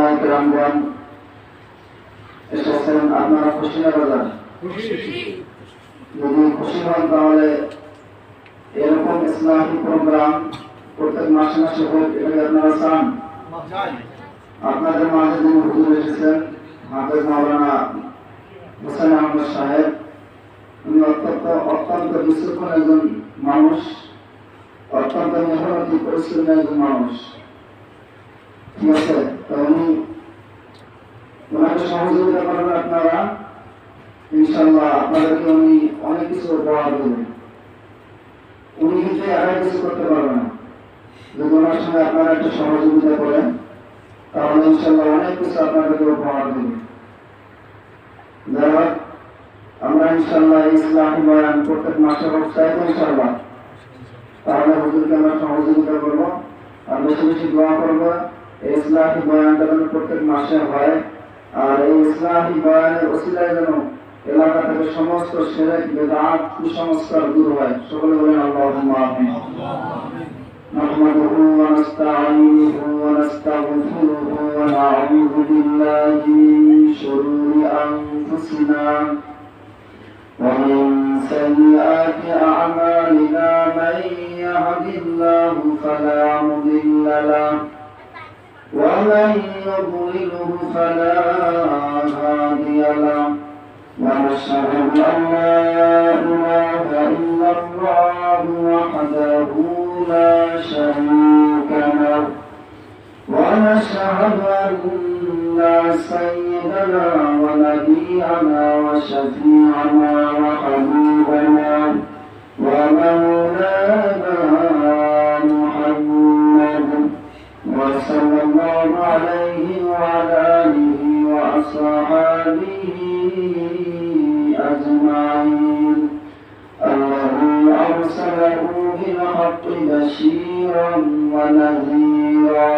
ওলামায়ে কেরামগণ এসেছেন, আপনারা খুশি না বাজার? যদি খুশি হন তাহলে এরকম ইসলামী প্রোগ্রাম প্রত্যেক মাসে মাসে হোক, এটা আপনারা চান? আপনাদের মাঝে যিনি হুজুর এসেছেন হাফেজ মাওলানা হোসেন আহমদ সাহেব, উনি অত্যন্ত বিচক্ষণ একজন মানুষ, অত্যন্ত মেহনতি পরিশ্রমী একজন মানুষ, ঠিক আছে? তো উনি ওনাকে সহযোগিতা করবেন আপনারা, ইনশাআল্লাহ আপনাদেরকে উনি অনেক কিছু উপহার দেবেন। উনি কিন্তু একাই কিছু করতে পারবেন না, যদি ওনার সঙ্গে আপনারা একটু সহযোগিতা করেন তাহলে ইনশাআল্লাহ অনেক কিছু আপনাদেরকে উপহার দেবেন। যাই হোক, আমরা ইনশাআল্লাহ ইসলামী বয়ান প্রত্যেক মাসে হোক চাইবো ইনশাআল্লাহ, তাহলে হুজুরকে আমরা সহযোগিতা করবো আর বেশি বেশি দোয়া করবো এই ইসলামী বয়ানটা যেন প্রত্যেক মাসে হয়। আর এই ইসলামী বয়ানের ওসিলায় যেন এলাকা থেকে সমস্ত শিরক বিদআত কুসংস্কার দূর হয়। সকলে বলেন আল্লাহুম্মা আমিন। নাহমাদুহু ওয়া নাস্তাঈনুহু ওয়া নাস্তাগফিরুহু ওয়া নাউযু বিল্লাহি মিন শুরুরি আনফুসিনা ওয়া মিন সাইয়্যাতি আ'মালিনা মান ইয়াহদিল্লাহু ফালা মুদিল্লা লাহু ওয়া মান ইউদ্লিলহু ফালা হাদিয়া লাহু। ونشهد أن لا إله إلا الله وحده لا شريك له ونشهد أن سيدنا ونبينا وشفيعنا وحبيبنا ومولانا محمد وصلى الله عليه وعلى آله وأصحابه أجمعين الذي أرسله بالحق بشيرا ونذيرا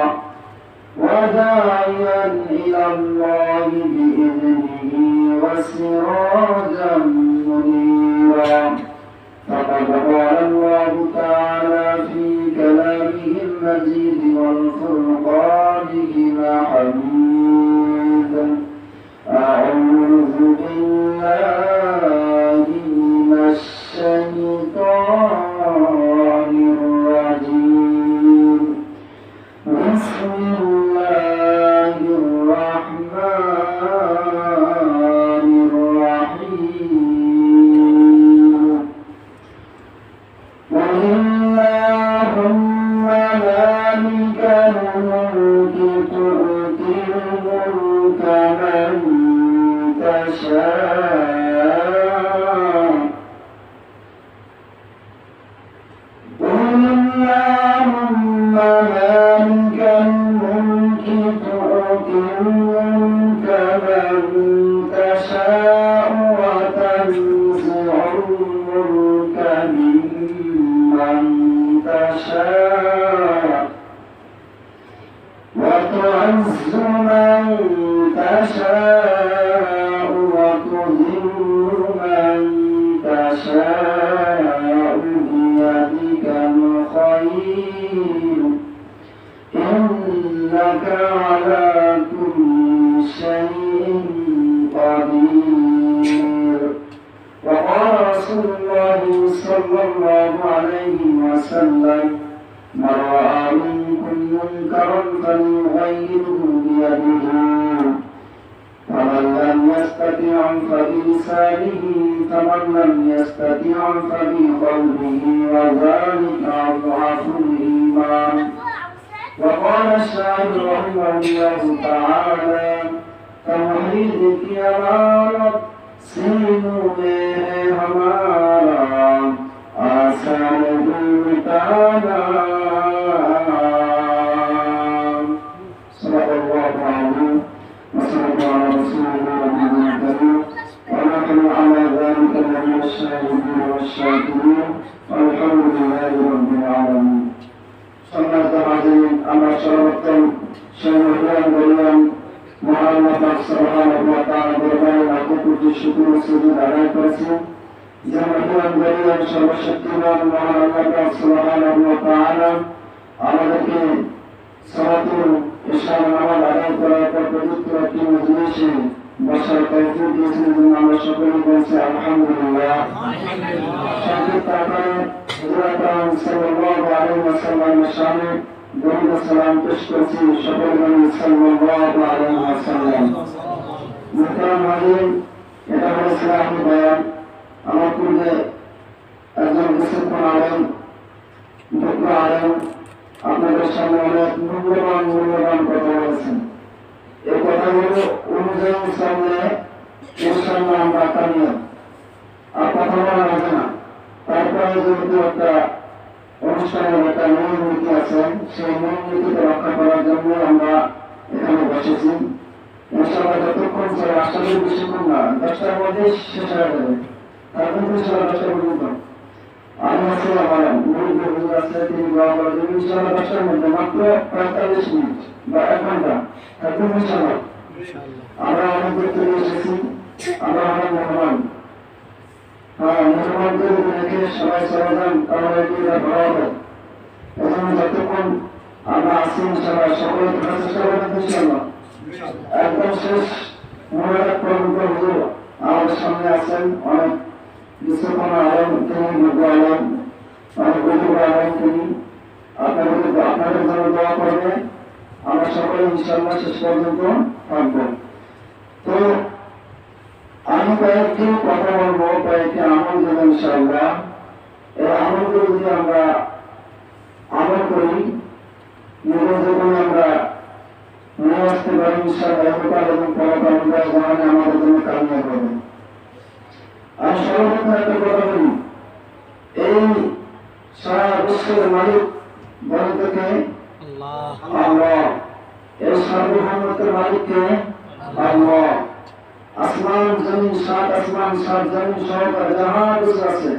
وداعيا إلى الله بإذنه وسراجا منيرا. فقد قال الله تعالى في كلامه المجيد والفرقانه الحميد: أعوذ بالله من الشيطان الرجيم. بسم الله الرحمن الرحيم. قل اللهم مالك الملك تؤتي الملك من تشاء. قل اللهم مالك الملك تؤتي الملك من تشاء وتنزع الملك ممن تشاء وتعز من تشاء وتذل من تشاء بيدك الخير إنك على كل شيء قدير. وقال رسول الله صلى الله عليه وسلم: من رأى منكم منكرا فليغيره بيده فمن لم يستطع فبلسانه فمن لم يستطع فبقلبه وذلك أضعف الإيمان. وقال الشاعر رحمه الله تعالى: توحید کی امانت سینوں میں ہے ہمارا آسان مٹانا. صدق الله العظيم وصدق على رسوله النبي الكريم ونحن على ذلك من الشاهدين والشاكرين والحمد لله رب العالمين. সম্মানিত হাজিরিন, আমরা সর্বোত্তম সম্মান বললাম মহান আল্লাহ সুবহানাহু ওয়া তাআলা দরবারে লাখো কোটি শুকর ও সুজুদ আদায় করেছি যে মহান বলিয়ান সর্বশক্তিমান মহান আল্লাহ সুবহানাহু ওয়া তাআলা আমাদেরকে সালাতুল ইশা নামাজ আদায় করার পর পবিত্র একটি মজলিসে বসার তৌফিক দিয়েছেন জন্য আমরা সকলে বলছি আলহামদুলিল্লাহ। সংক্ষিপ্ত আকারে হুজুর আকরাম সাল্লাল্লাহু আলাইহি ওয়াসাল্লামের শানে দরুদ ও সালাম পেশ করছি। সকলে বলি সাল্লাল্লাহু আলাইহি ওয়াসাল্লাম। মুহতারাম হাজির, এটা হলো ইসলামী বয়ান। আমার পূর্বে একজন বিশেষজ্ঞ আলেম, ডক্টর আলেম আপনাদের সামনে অনেক মূল্যবান কথা বলেছেন। এই কথাগুলো অনুযায়ী সামনে ইনশাআল্লাহ আমরা কামিয়াব। আর কথা বলা হবে না। তারপরে যেহেতু একটা অনুষ্ঠানের একটা মূল নীতি আছে, সেই মূল নীতিকে রক্ষা করার জন্য আমরা এখানে বসেছি। ইনশাআল্লাহ যতক্ষণ চলে আসলে বেশিক্ষণ না, 10টার মধ্যে শেষ হয়ে যাবে। তারপর ইনশাআল্লাহ 10টা পর্যন্ত আমি আছি, আমার মুরব্বী হুজুর আছে, তিনি দোয়া করে দেবেন। ইনশাআল্লাহ 10টার মধ্যে মাত্র 45 মিনিট বা 1 ঘন্টা থাকবে ইনশাআল্লাহ। আমরা অনেক দূর থেকে এসেছি, আমরা অনেক মেহমান। মেহমানকে রেখে সবাই চলে যান, তাহলে এটি ভালো হবে। এজন্য যতক্ষণ আমরা আছি ইনশাআল্লাহ সকলে থাকার চেষ্টা করবেন ইনশাআল্লাহ। একদম শেষ মোবারক পর্যন্ত হুজুর আমাদের সামনে আছেন। অনেক বিশ্বকর্মা আলম তিনি, নব্য আলম, অনেক বৈঠক আলম তিনি। আপনাদের জন্য দোয়া করবে। আমরা সকলে ইনশাআল্লাহ শেষ পর্যন্ত থাকবো। তো আমি কয়েকটি কথা বলবো, কয়েকটি আমল দেবো ইনশাআল্লাহ। এই আমলগুলো যদি আমরা আমল করি, নিজের জীবনে আমরা নিয়ে আসতে পারি ইনশাআল্লাহ, ইহকাল এবং পরকাল উভয় জাহানে আমাদের জন্য কামিয়াব হবে। আমি সর্বপ্রথম একটা কথা বলি, এই সারা বিশ্বের মালিক বলতে কে? আল্লাহ। এই সার্বভৌমত্বের মালিক কে? আল্লাহ। আসমান জমিন, 7 আসমান 7 জমিন সহকারে যাহা কিছু আছে,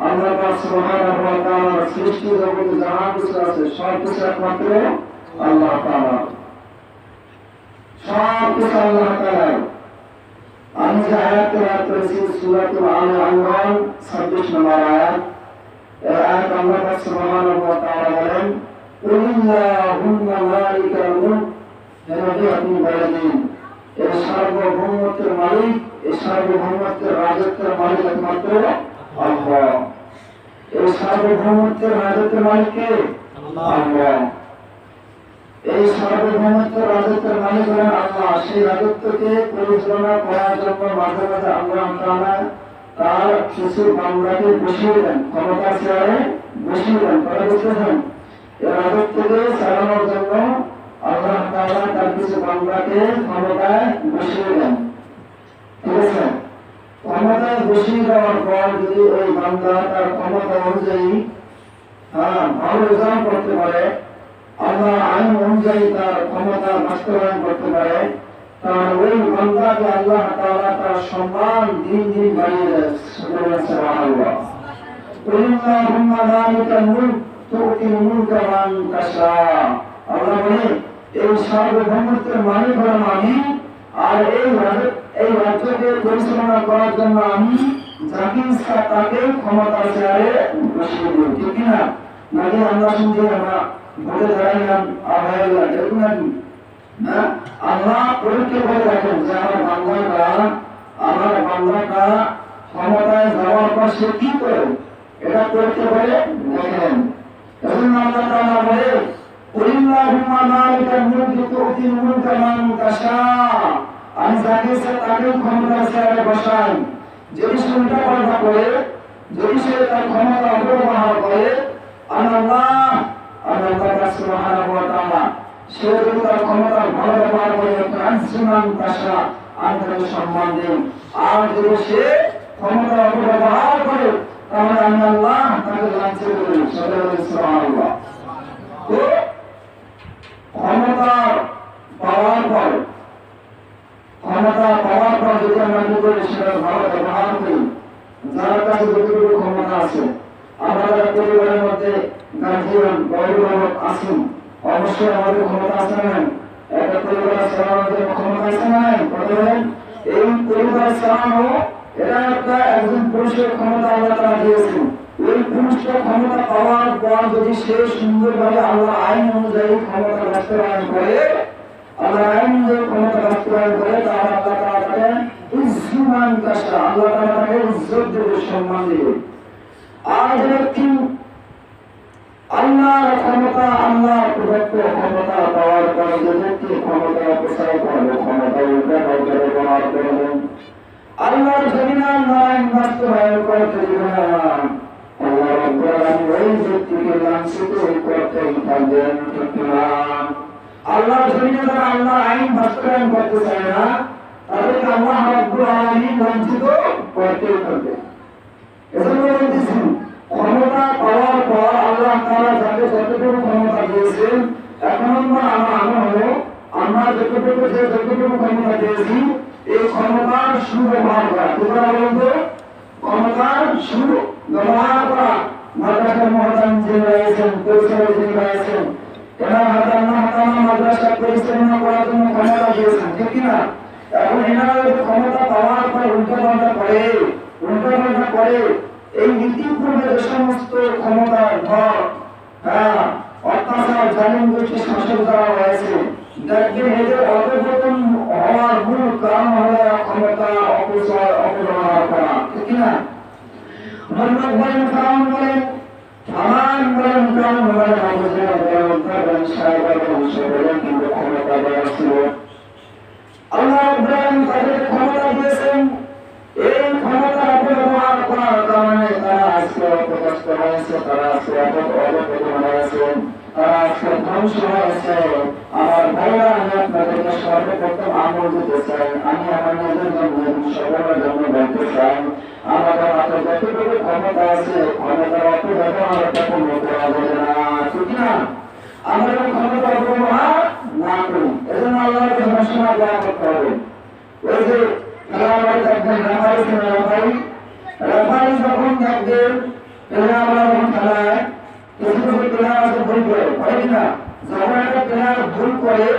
আল্লাহ পাক সুবহানাহু ওয়া তাআলার সৃষ্টি জগতে যাহা কিছু আছে সব কিছু একমাত্র আল্লাহ তাআলা। সব কিছু আল্লাহ তাআলার। আমি যে আয়াত তেলাওয়াত করেছি সূরাতুল আলে ইমরান 26 নম্বর আয়াত, এই আয়াত আল্লাহ পাক সুবহানাহু ওয়া তাআলা বলেন, কুল্লাহুম্মা মালিকাল মুলক নবী আপনি বলে দিন, এই সার্বভৌমত্বের মালিক, এই সার্বভৌমত্বের রাজত্বের মালিক একমাত্র আল্লাহ। এই সার্বভৌমত্বের রাজত্বের মালিক কে? আল্লাহ। এই সার্বভৌমত্বের রাজত্বের মালিক হলেন আল্লাহ। সেই রাজত্বকে পরিচালনা করার জন্য মাঝে মাঝে আল্লাহ তাআলা তার কিছু বান্দাকে বসিয়ে দেন, ক্ষমতার চেয়ারে বসিয়ে দেন। তারা বুঝতেছেন, এই রাজত্বকে চালানোর জন্য আল্লাহ তাআলা তার কিছু বান্দাকে ক্ষমতায় বসিয়ে দেন। ঠিক আছে? ক্ষমতায় বসিয়ে দেওয়ার পর যদি ওই বান্দা তার ক্ষমতা অনুযায়ী ভালো রেজাল্ট করতে পারে, আল্লাহ আইন অনুযায়ী তার ক্ষমতা বাস্তবায়ন করতে পারে, তার ওই বান্দাকে আল্লাহ তাআলা তার সম্মান দিন দিন বাড়িয়ে দেয়। সুবহানাল্লাহ। কুল্লাহুম্মা মালিকাল মুলক তুতিল মুলকা মান তাশা। আল্লাহ বলে, এই সার্বভৌমত্বের মালিক হলাম আমি, আর এই রাজ্যকে পরিচালনা করার জন্য আমি যাকে ইচ্ছা তাকে ক্ষমতার চেয়ারে বসিয়ে দেব। ঠিক না? নাকি আমরা শুনছি আমরা ভোটে দাঁড়াইলাম আল্লাহ এরকম নাকি? না, আল্লাহ পরীক্ষা করে দেখেন যে আমার বান্দাটা ক্ষমতায় যাওয়ার পর সে কি করে, এটা পরীক্ষা করে দেখেন। এজন্য আল্লাহ তাআলা বলে, কুল্লাহুম্মা মালিকাল মুলক তুতিল মুলকা মান তাশা। আমি যাকে ইচ্ছা তাকে ক্ষমতার চেয়ারে বসাই। যদি সে উল্টা পাল্টা করে, যদি সে তার ক্ষমতা অপব্যবহার করে, আল্লাহ সুবহানাহু ওয়া তাআলা সে যদি তার ক্ষমতার ভালো ব্যবহার করে মান তাশা, আমি তাকে সম্মান দিই। আর যদি সে ক্ষমতার অপব্যবহার করে, তাহলে আমি আল্লাহ তাকে লাঞ্ছিত করি। সুবহানাল্লাহ। তো ক্ষমতা পাওয়ার পর যদি আমরা কি করি, সেটা ভালো ব্যবহার করি। যার কাছে যতটুকু ক্ষমতা আছে, আমাদের পরিবারের মধ্যে গার্জিয়ান অভিভাবক আছেন, অবশ্যই আমাদের ক্ষমতা আছে না? একটা পরিবার চালানোর জন্য ক্ষমতা আছে না? এই পরিবার চালানো এটা একজন পুরুষের ক্ষমতা আল্লাহ তাআলা দিয়েছেন। ওই পুরুষটা ক্ষমতা পাওয়ার পর যদি সে সুন্দরভাবে আল্লাহ আইন অনুযায়ী ক্ষমতা বাস্তবায়ন করে, আল্লাহ আইন কাশা, আল্লাহ তাআলা তাকে ইজ্জত দেবে, সম্মান দেবে। আর যে ব্যক্তি আল্লাহর ক্ষমতা, আল্লাহর প্রদত্ত ক্ষমতা পাওয়ার পরে যে ব্যক্তি ক্ষমতা অপচয় করবে, ক্ষমতা উল্টা পাল্টা ব্যবহার করবে, আল্লাহর জমিনে আইন বাস্তবায়ন করতে দিবে না, আল্লাহ রাব্বুল আলামিন ওই ব্যক্তিকে লাঞ্ছিত করতেই থাকবেন। ঠিক না? আল্লাহর জমিনে যারা আল্লাহর আইন বাস্তবায়ন করতে চায় না, তাদেরকে আল্লাহ রাব্বুল আলামিন লাঞ্ছিত করতেই থাকবে। এজন্য বলতেছি, ক্ষমতা পাওয়ার পর আল্লাহ তাআলা যাকে যতটুকু ক্ষমতা দিয়েছেন, এক নম্বর আমার হলো আমরা যতটুকু ক্ষমতা দিয়েছি, এই ক্ষমতার সুব্যবহার করা। তোমরা বলুন তো, ক্ষমতার সুব্যবহার করা। মাদ্রাসার মহাদান যিনি রয়েছেন, পরিচালক যিনি রয়েছেন, এনার হাতে আল্লাহ তাআলা মাদ্রাসা পরিচালনা করার জন্য ক্ষমতা দিয়েছেন, ঠিক কিনা? এখন এনারা ক্ষমতা পাওয়ার পর উল্টাপাল্টা করে এই ইতিপূর্বে যে সমস্ত ক্ষমতার ভর, অত্যাচার, জালিম গোষ্ঠী শাসক যারা রয়েছে, দেখবেন এদের অপতন হওয়ার মূল কারণ হলো ক্ষমতা অপচয়, অপব্যবহার করা, ঠিক কিনা? মোহাম্মদ বলেন, ফেরাউন বলেন, হামান বলেন, কারণ বলেন, আবু জাহেল বলেন, সাহেবা বলেন, কিন্তু ক্ষমতা দেওয়া ছিল। আল্লাহ রাব্বুল আলামিন তাদেরকে ক্ষমতা দিয়েছেন। এই ক্ষমতা অপব্যবহার করার কারণে তারা আজকে অপদস্থ হয়েছে, তারা আজকে অপদস্থ হয়েছে, তারা আজকে ধ্বংস হয়েছে। আমার ভাইরা, আমি আপনাদেরকে সর্বপ্রথম আমল দিতে চাই। আমি আমার নিজের জন্য সকলের জন্য বলতে চাই, আমাদের হাতে যতটুকু ক্ষমতা আছে, ক্ষমতার অপব্যবহারটা কোনো করা যাবে না, ঠিক না? আমরা ক্ষমতা অপব্যবহার না করি। এজন্য আল্লাহর কাছে ঘোষণা দেওয়া করতে হবে। ওই যে রেফারি যখন দেখবেন খেলায় কিছু প্লেয়ার আছে ভুল করে, কিনা? যখন একটা প্লেয়ার ভুল করে,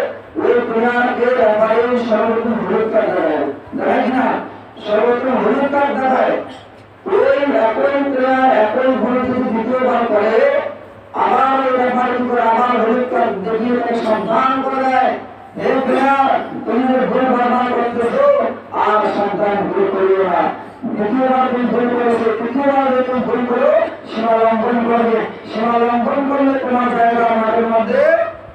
ওই প্লেয়ারকে রেফারি সর্বপ্রথম হলুদ কার্ড দেখায়, কিনা? সর্বপ্রথম হলুদ কার্ড দেখায়। ওই একই প্লেয়ার একই ভুল যদি দ্বিতীয়বার করে, আবার ওই রেফারি করে আবার হলুদ কার্ড দেখিয়ে তাকে সাবধান করে দেয়, হে প্লেয়ার, তুমি ভুল ব্যবহার করতেছো, আর সন্তান ভুল করিও না। দ্বিতীয়বার তুমি ভুল করেছো, তৃতীয়বার তুমি ভুল করো, সীমা লঙ্ঘন করবে, সীমা লঙ্ঘন করলে তোমার জায়গা মাঠের মধ্যে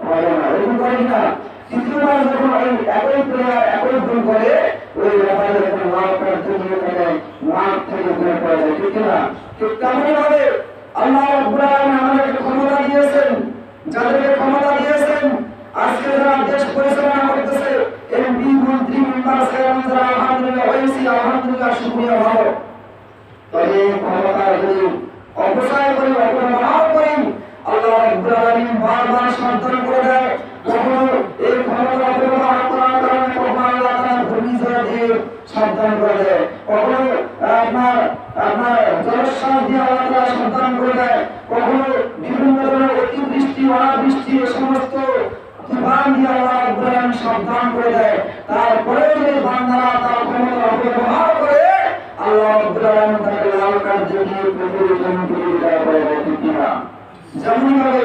হবে না। এরকম করে কিনা? তৃতীয়বার যখন ওই একই প্লেয়ার একই ভুল করে, ওই ব্যাপারে যখন মাঠ থেকে মাঠ থেকে বের করা যায়, ঠিক না? ঠিক তেমনই ভাবে আল্লাহ রাব্বুল আলামিন আমাদেরকে ক্ষমতা দিয়েছেন। যাদেরকে ক্ষমতা দিয়েছেন, আজকে যারা দেশ পরিচালনা করতেছে, এমপি, মন্ত্রী, মেম্বার, যারা আলহামদুলিল্লাহ হয়েছি, আলহামদুলিল্লাহ, শুকরিয়া, ভালো। তবে ক্ষমতা যদি অপচয় করি, অপব্যবহার করি, আল্লাহ রাব্বুল আলামিন বারবার সাবধান করে দেয়। কখনো এই ক্ষমতা অপব্যবহার করার কারণে কখনো আল্লাহ তাআলা ঘূর্ণিঝড় দিয়ে সাবধান করে দেয়, কখনো আপনার জলশ্বাস দিয়ে আল্লাহ তাআলা সাবধান করে দেয়, কখনো বিভিন্ন ধরনের অতিবৃষ্টি, অনাবৃষ্টি, এ সমস্ত তুফান দিয়ে আল্লাহ রাব্বুল আলামিন সাবধান করে দেয়। তারপরে যদি বান্দারা তার ক্ষমতা অপব্যবহার করে, আল্লাহ রাব্বুল আলামিন তাকে লাল কার্ড দেখিয়ে পরিবর্তন করে দেয়, ঠিক কিনা? যেমনই ভাবে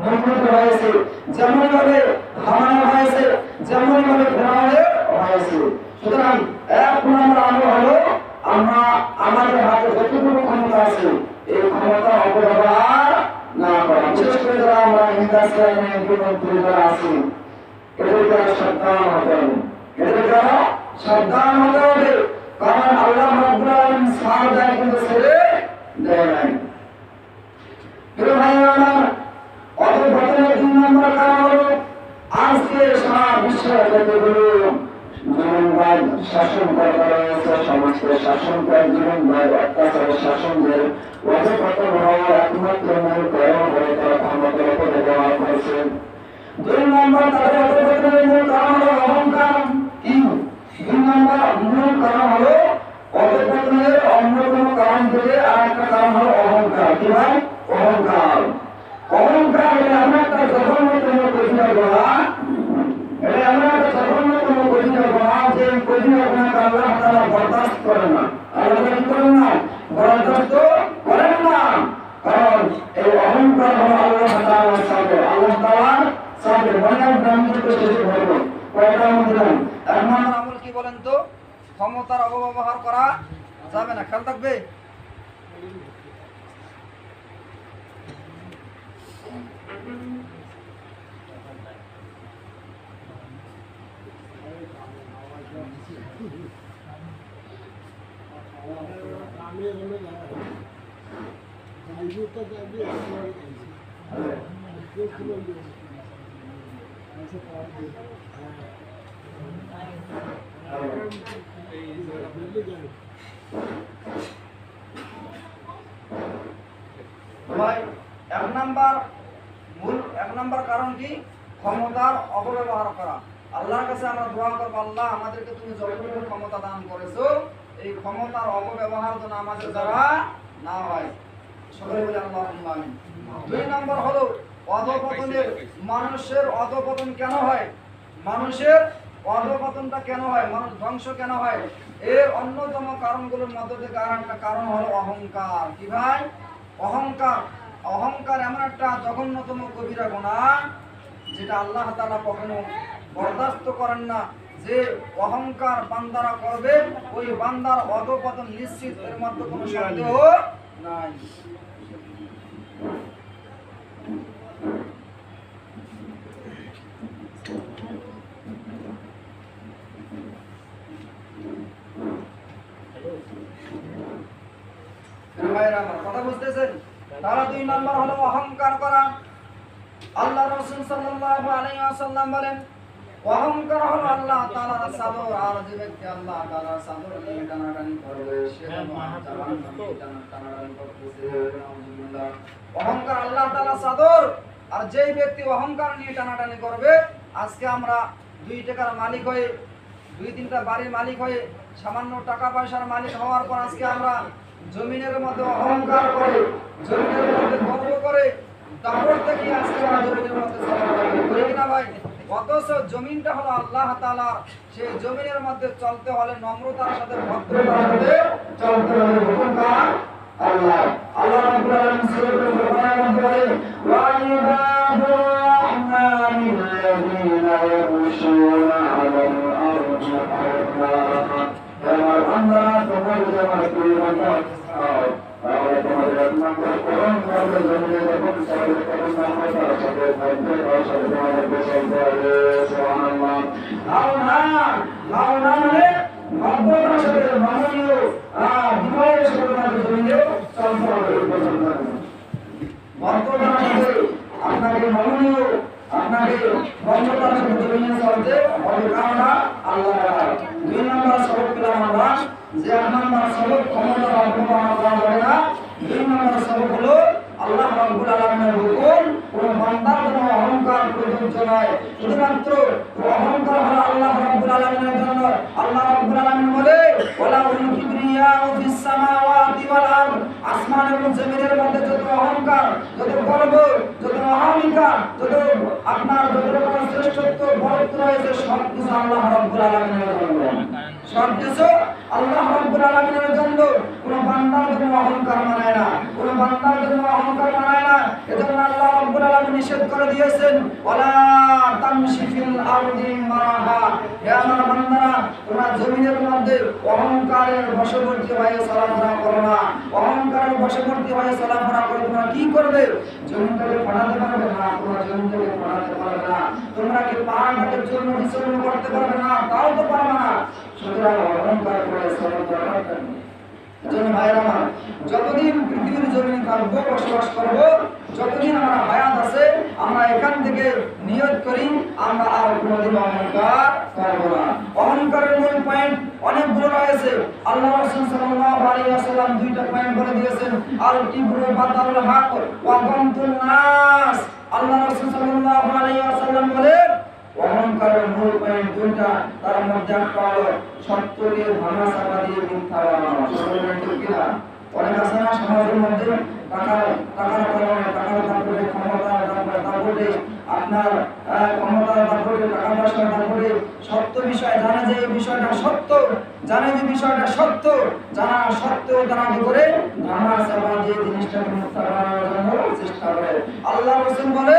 নমরুদ হয়েছে, যেমনই ভাবে হামান হয়েছে, যেমনই ভাবে ফেরাউনের হয়েছে। সুতরাং এক নম্বর আমল হলো, আমরা আমাদের হাতে যতটুকু ক্ষমতা আছে, এই ক্ষমতা অপব্যবহার না করা। বিশেষ করে যারা আমরা ইন্ডাস্ট্রিয়াল যারা আছি, এদেরকে সাবধান হতে হবে, এদেরকে সাবধান হতে হবে। কারণ আল্লাহ রাব্বুল আলামিন ছাড় দেয়, কিন্তু ছেড়ে দেয় নাই। অপব্যবহারের 2 নম্বর কারণ হলো, আজকে সারা বিশ্বের যতগুলো জুলুমবাজ শাসনকর্তা রয়েছে, সমস্ত শাসনকারী জুলুমবাজ অত্যাচারের শাসনদের অপপতন হওয়ার একমাত্র মূল কারণ হলো তারা ক্ষমতার অপব্যবহার করেছে। 2 নম্বর তাদের অপপতনের মূল কারণ হলো অহংকার। কি? 2 নম্বর মূল কারণ হলো অপপতনের অন্যতম কারণ থেকে আরেকটা কারণ হলো অহংকার। কি ভাই? অহংকার। অহংকার হলো এমন একটা জঘন্যতম কঠিন গুনাহ, এটা এমন একটা জঘন্যতম কঠিন গুনাহ যে কঠিন গুনাহকে আল্লাহ তাআলা বরদাস্ত করেন না। আল্লাহ কি করেন না? বরদাস্ত করেন না। কারণ এই অহংকার হলো আল্লাহ তাআলার সাথে, আল্লাহ তাআলার সাথে মনের ব্রাহ্মণকে শেষ করবে। কয়টা আমল দিলাম? এক নম্বর আমল কি বলেন তো? ক্ষমতার অপব্যবহার করা যাবে না। খেয়াল থাকবে। ভাই এক নাম্বার কারণ কি? ক্ষমতার অপব্যবহার করা। আল্লাহর কাছে আমরা দোয়া করব, আল্লাহ আমাদেরকে তুমি যতটুকু ক্ষমতা দান করেছো এই ক্ষমতার অপব্যবহার যেন আমাদের দ্বারা না হয়। সকলে বলে আল্লাহুম্মা আমিন। 2 নম্বর হলো অধঃপতনের। মানুষের অধঃপতন কেন হয়? মানুষের অধঃপতনটা কেন হয়? মানুষ ধ্বংস কেন হয়? এর অন্যতম কারণগুলোর মধ্যে থেকে আরেকটা কারণ হলো অহংকার। কি ভাই? অহংকার। অহংকার এমন একটা জঘন্যতম কবিরা গুনাহ যেটা আল্লাহ তাআলা কখনো বরদাস্ত করেন না। যে অহংকার বান্দারা করবে ওই বান্দার অধঃপতন নিশ্চিত, এর মধ্যে কোনো সন্দেহ নাই। কথা বুঝতেছেন? তারা 2 নম্বর হলো অহংকার করা। আল্লাহ রাসূল সাল্লাল্লাহু আলাইহি ওয়াসাল্লাম বলেন, অহংকার হলো আল্লাহ তাআলার চাদর, আর যে ব্যক্তি আল্লাহ তাআলার চাদর নিয়ে টানাটানি করবে সে টানাটানি করতেছে। আলহামদুলিল্লাহ। অহংকার আল্লাহ তাআলার চাদর, আর যেই ব্যক্তি অহংকার নিয়ে টানাটানি করবে, আজকে আমরা 2 টাকার মালিক হয়ে 2-3টা বাড়ির মালিক হয়ে সামান্য টাকা পয়সার মালিক হওয়ার পর আজকে আমরা জমিনের মধ্যে অহংকার করে, জমিনের মধ্যে গর্ব করে, তারপর থেকে আজকে আমরা জমিনের মধ্যে চলাফেরা করি কিনা ভাই? অথচ জমিনটা হলো আল্লাহ তাআলার। সেই জমিনের মধ্যে চলতে হলে নম্রতার সাথে, ভদ্রতার সাথে চলতে হবে। হুকুমকার আল্লাহ। আল্লাহ রাব্বুল আলামিন সূরাতুল বাকারার মধ্যে বলেন, ওয়া ইবাদুর রাহমানিল্লাযীনা ইয়ামশুনা আলাল আরদি হাওয়া। আমার বান্দা তোমার আমার প্রিয় বান্দা, আমরা তোমাদের এক নম্বর করুন, তোমাদের জমিনে যখন চলে তখন নম্রতার সাথে, ভদ্রতার সাথে তোমাদেরকে চলতে হবে। সুবহানাল্লাহ। লাউনা মানে ভদ্রতার সাথে, মাননীয় বিনয়ের সাথে তোমাদের জমিনে চলতে হবে। ভদ্রতার সাথে আপনাকে মাননীয়, আপনাকে ভদ্রতার সাথে জমিনে চলতে হবে, কারণ আল্লাহ তাআলা। 2 নম্বর সবক পেলাম আমরা যে 1 নম্বর সবক ক্ষমতার অপব্যবহার করা যাবে না। 2 নম্বর সবক হলো আল্লাহ রাব্বুল আলামিনের হুকুম কোন বান্দার জন্য অহংকার প্রযোজ্য নয়। শুধুমাত্র অহংকার হলো আল্লাহ রাব্বুল আলামিনের জন্য। আল্লাহ রাব্বুল আলামিন বলে, ওয়ালা উল কিবরিয়াউ ফিস সামাওয়াতি ওয়াল আরদ। আসমান এবং জমিনের মধ্যে যত অহংকার, যত গর্ব, যত অহমিকা, যত আপনার যত রকম শ্রেষ্ঠত্ব, বড়ত্ব রয়েছে, সব কিছু আল্লাহ রাব্বুল আলামিনের জন্য। সব কিছু আল্লাহ রাব্বুল আলামিনের জন্য। কোন বান্দার জন্য অহংকার মানায় না, কোন বান্দার জন্য অহংকার মানায় না। এজন্য আল্লাহ রাব্বুল আলামিন নিষেধ করে দিয়েছেন, ওয়ালা তামশি ফিল আরদি মারাহা। হে আমার বান্দারা, তোমরা জমিনের মধ্যে অহংকারের বশবর্তী হয়ে চলাফেরা করো না। অহংকারের বশবর্তী হয়ে চলাফেরা করে তোমরা কি করবে? জমিনটাকে ফাটাতে পারবে না, তোমরা জমিনটাকে ফাটাতে পারবে না। তোমরা কি পাহাড়টাকে চূর্ণ বিচূর্ণ করতে পারবে না? তাও তো পারবে না। সুতরাং অহংকার করে চলাফেরা করতে হবে। এজন্য ভাইরা আমার, যতদিন পৃথিবীর জমিনে থাকবো, বসবাস করবো, যতদিন আমরা হায়াত আছে, আমরা এখান থেকে নিয়ত করি আমরা আর কোনোদিন অহংকার করবো না। অহংকারের মূল পয়েন্ট অনেকগুলো রয়েছে। আল্লাহ রাসূল সাল্লাল্লাহু আলাইহি ওয়াসাল্লাম 2টা পয়েন্ট বলে দিয়েছেন, আল কিবরু বাতারুল হক ওয়া গামতুন নাস। আল্লাহ রাসূল সাল্লাল্লাহু আলাইহি ওয়াসাল্লাম বলেন, অহংকারের মূল পয়েন্ট 2টা, তার মধ্যে একটা হলো সত্যকে ভাঙা চাপা দিয়ে মিথ্যা বানানো। অনেক আছে না সমাজের মধ্যে, টাকার কারণে, টাকার দাপটে, ক্ষমতার দাপটে, আপনার ক্ষমতার দাপটে, টাকা পয়সার দাপটে সত্য বিষয় জানে যে এই বিষয়টা সত্য, জানে যে বিষয়টা সত্য, জানা সত্ত্বেও তারা কি করে ভাঙা চাপা দিয়ে জিনিসটাকে মিথ্যা বানানোর জন্য চেষ্টা করে। আল্লাহ রাসূল বলে,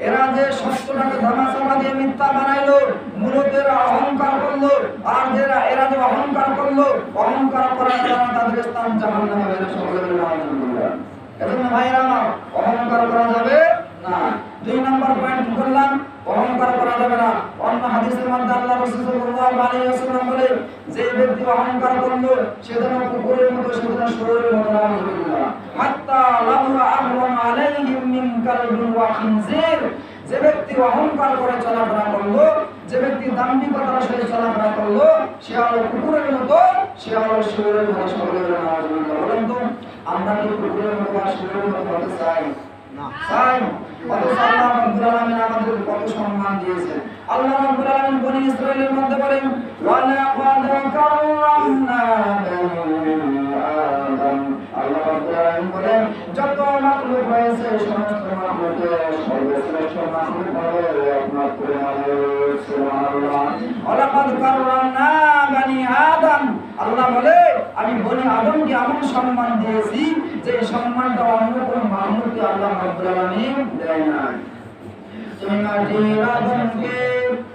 এরা যে সত্যটাকে ভাঙা চাপা দিয়ে মিথ্যা বানাইলো, মূলত এরা অহংকার করলো। আর এরা যে অহংকার করলো, অহংকার করার কারণে তাদের স্থান জাহান্নামে হবে। সকলে বলে আলহামদুলিল্লাহ। এজন্য ভাইরা আমার, অহংকার করা যাবে না। 2 নম্বর পয়েন্ট কি করলাম? অহংকার করা যাবে না। অন্য হাদিসের মধ্যে আল্লাহ রাসূল সাল্লাল্লাহু আলাইহি ওয়াসাল্লাম বলে, যে ব্যক্তি অহংকার করলো সে যেন কুকুরের মতো, সে যেন শুয়োরের মতো, নাউযুবিল্লাহ, হাত্তা লাহু আমরুন আলাইহিম মিন কালবিন ওয়া খিনজির। যে ব্যক্তি অহংকার করে চলাফেরা করলো, যে ব্যক্তি দাম্ভিকতার সাথে চলাফেরা করলো, সে হলো কুকুরের মতো, সে হলো শুয়োরের মতো। সকলে বলে নাউযুবিল্লাহ। বলেন তো, আমরা কি কুকুরের মতো বা শুয়োরের মতো হতে চাই? চাই। অথচ আল্লাহ রাব্বুল আলামিন আমাদের কত সম্মান দিয়েছেন। আল্লাহ রাব্বুল আলামিন বনি ইসরাঈলের মধ্যে বলেন, ওয়া লাকাদ কাররামনা বানি আদম। আল্লাহ রাব্বুল আলামিন বলেন, যত মাখলুক হয়েছে সমস্ত মাখলুকের সর্বশ্রেষ্ঠ মাখলুক হলো একমাত্র মানুষ। সুবহানাল্লাহ। ওয়া লাকাদ কাররামনা বানি আদম। আল্লাহ বলে, আমি বনি আদমকে এমন সম্মান দিয়েছি যে সম্মানটা অন্য কোনো মাখলুককে আল্লাহ রাব্বুল আলামিন দেয় না। তুমি মাটির আদমকে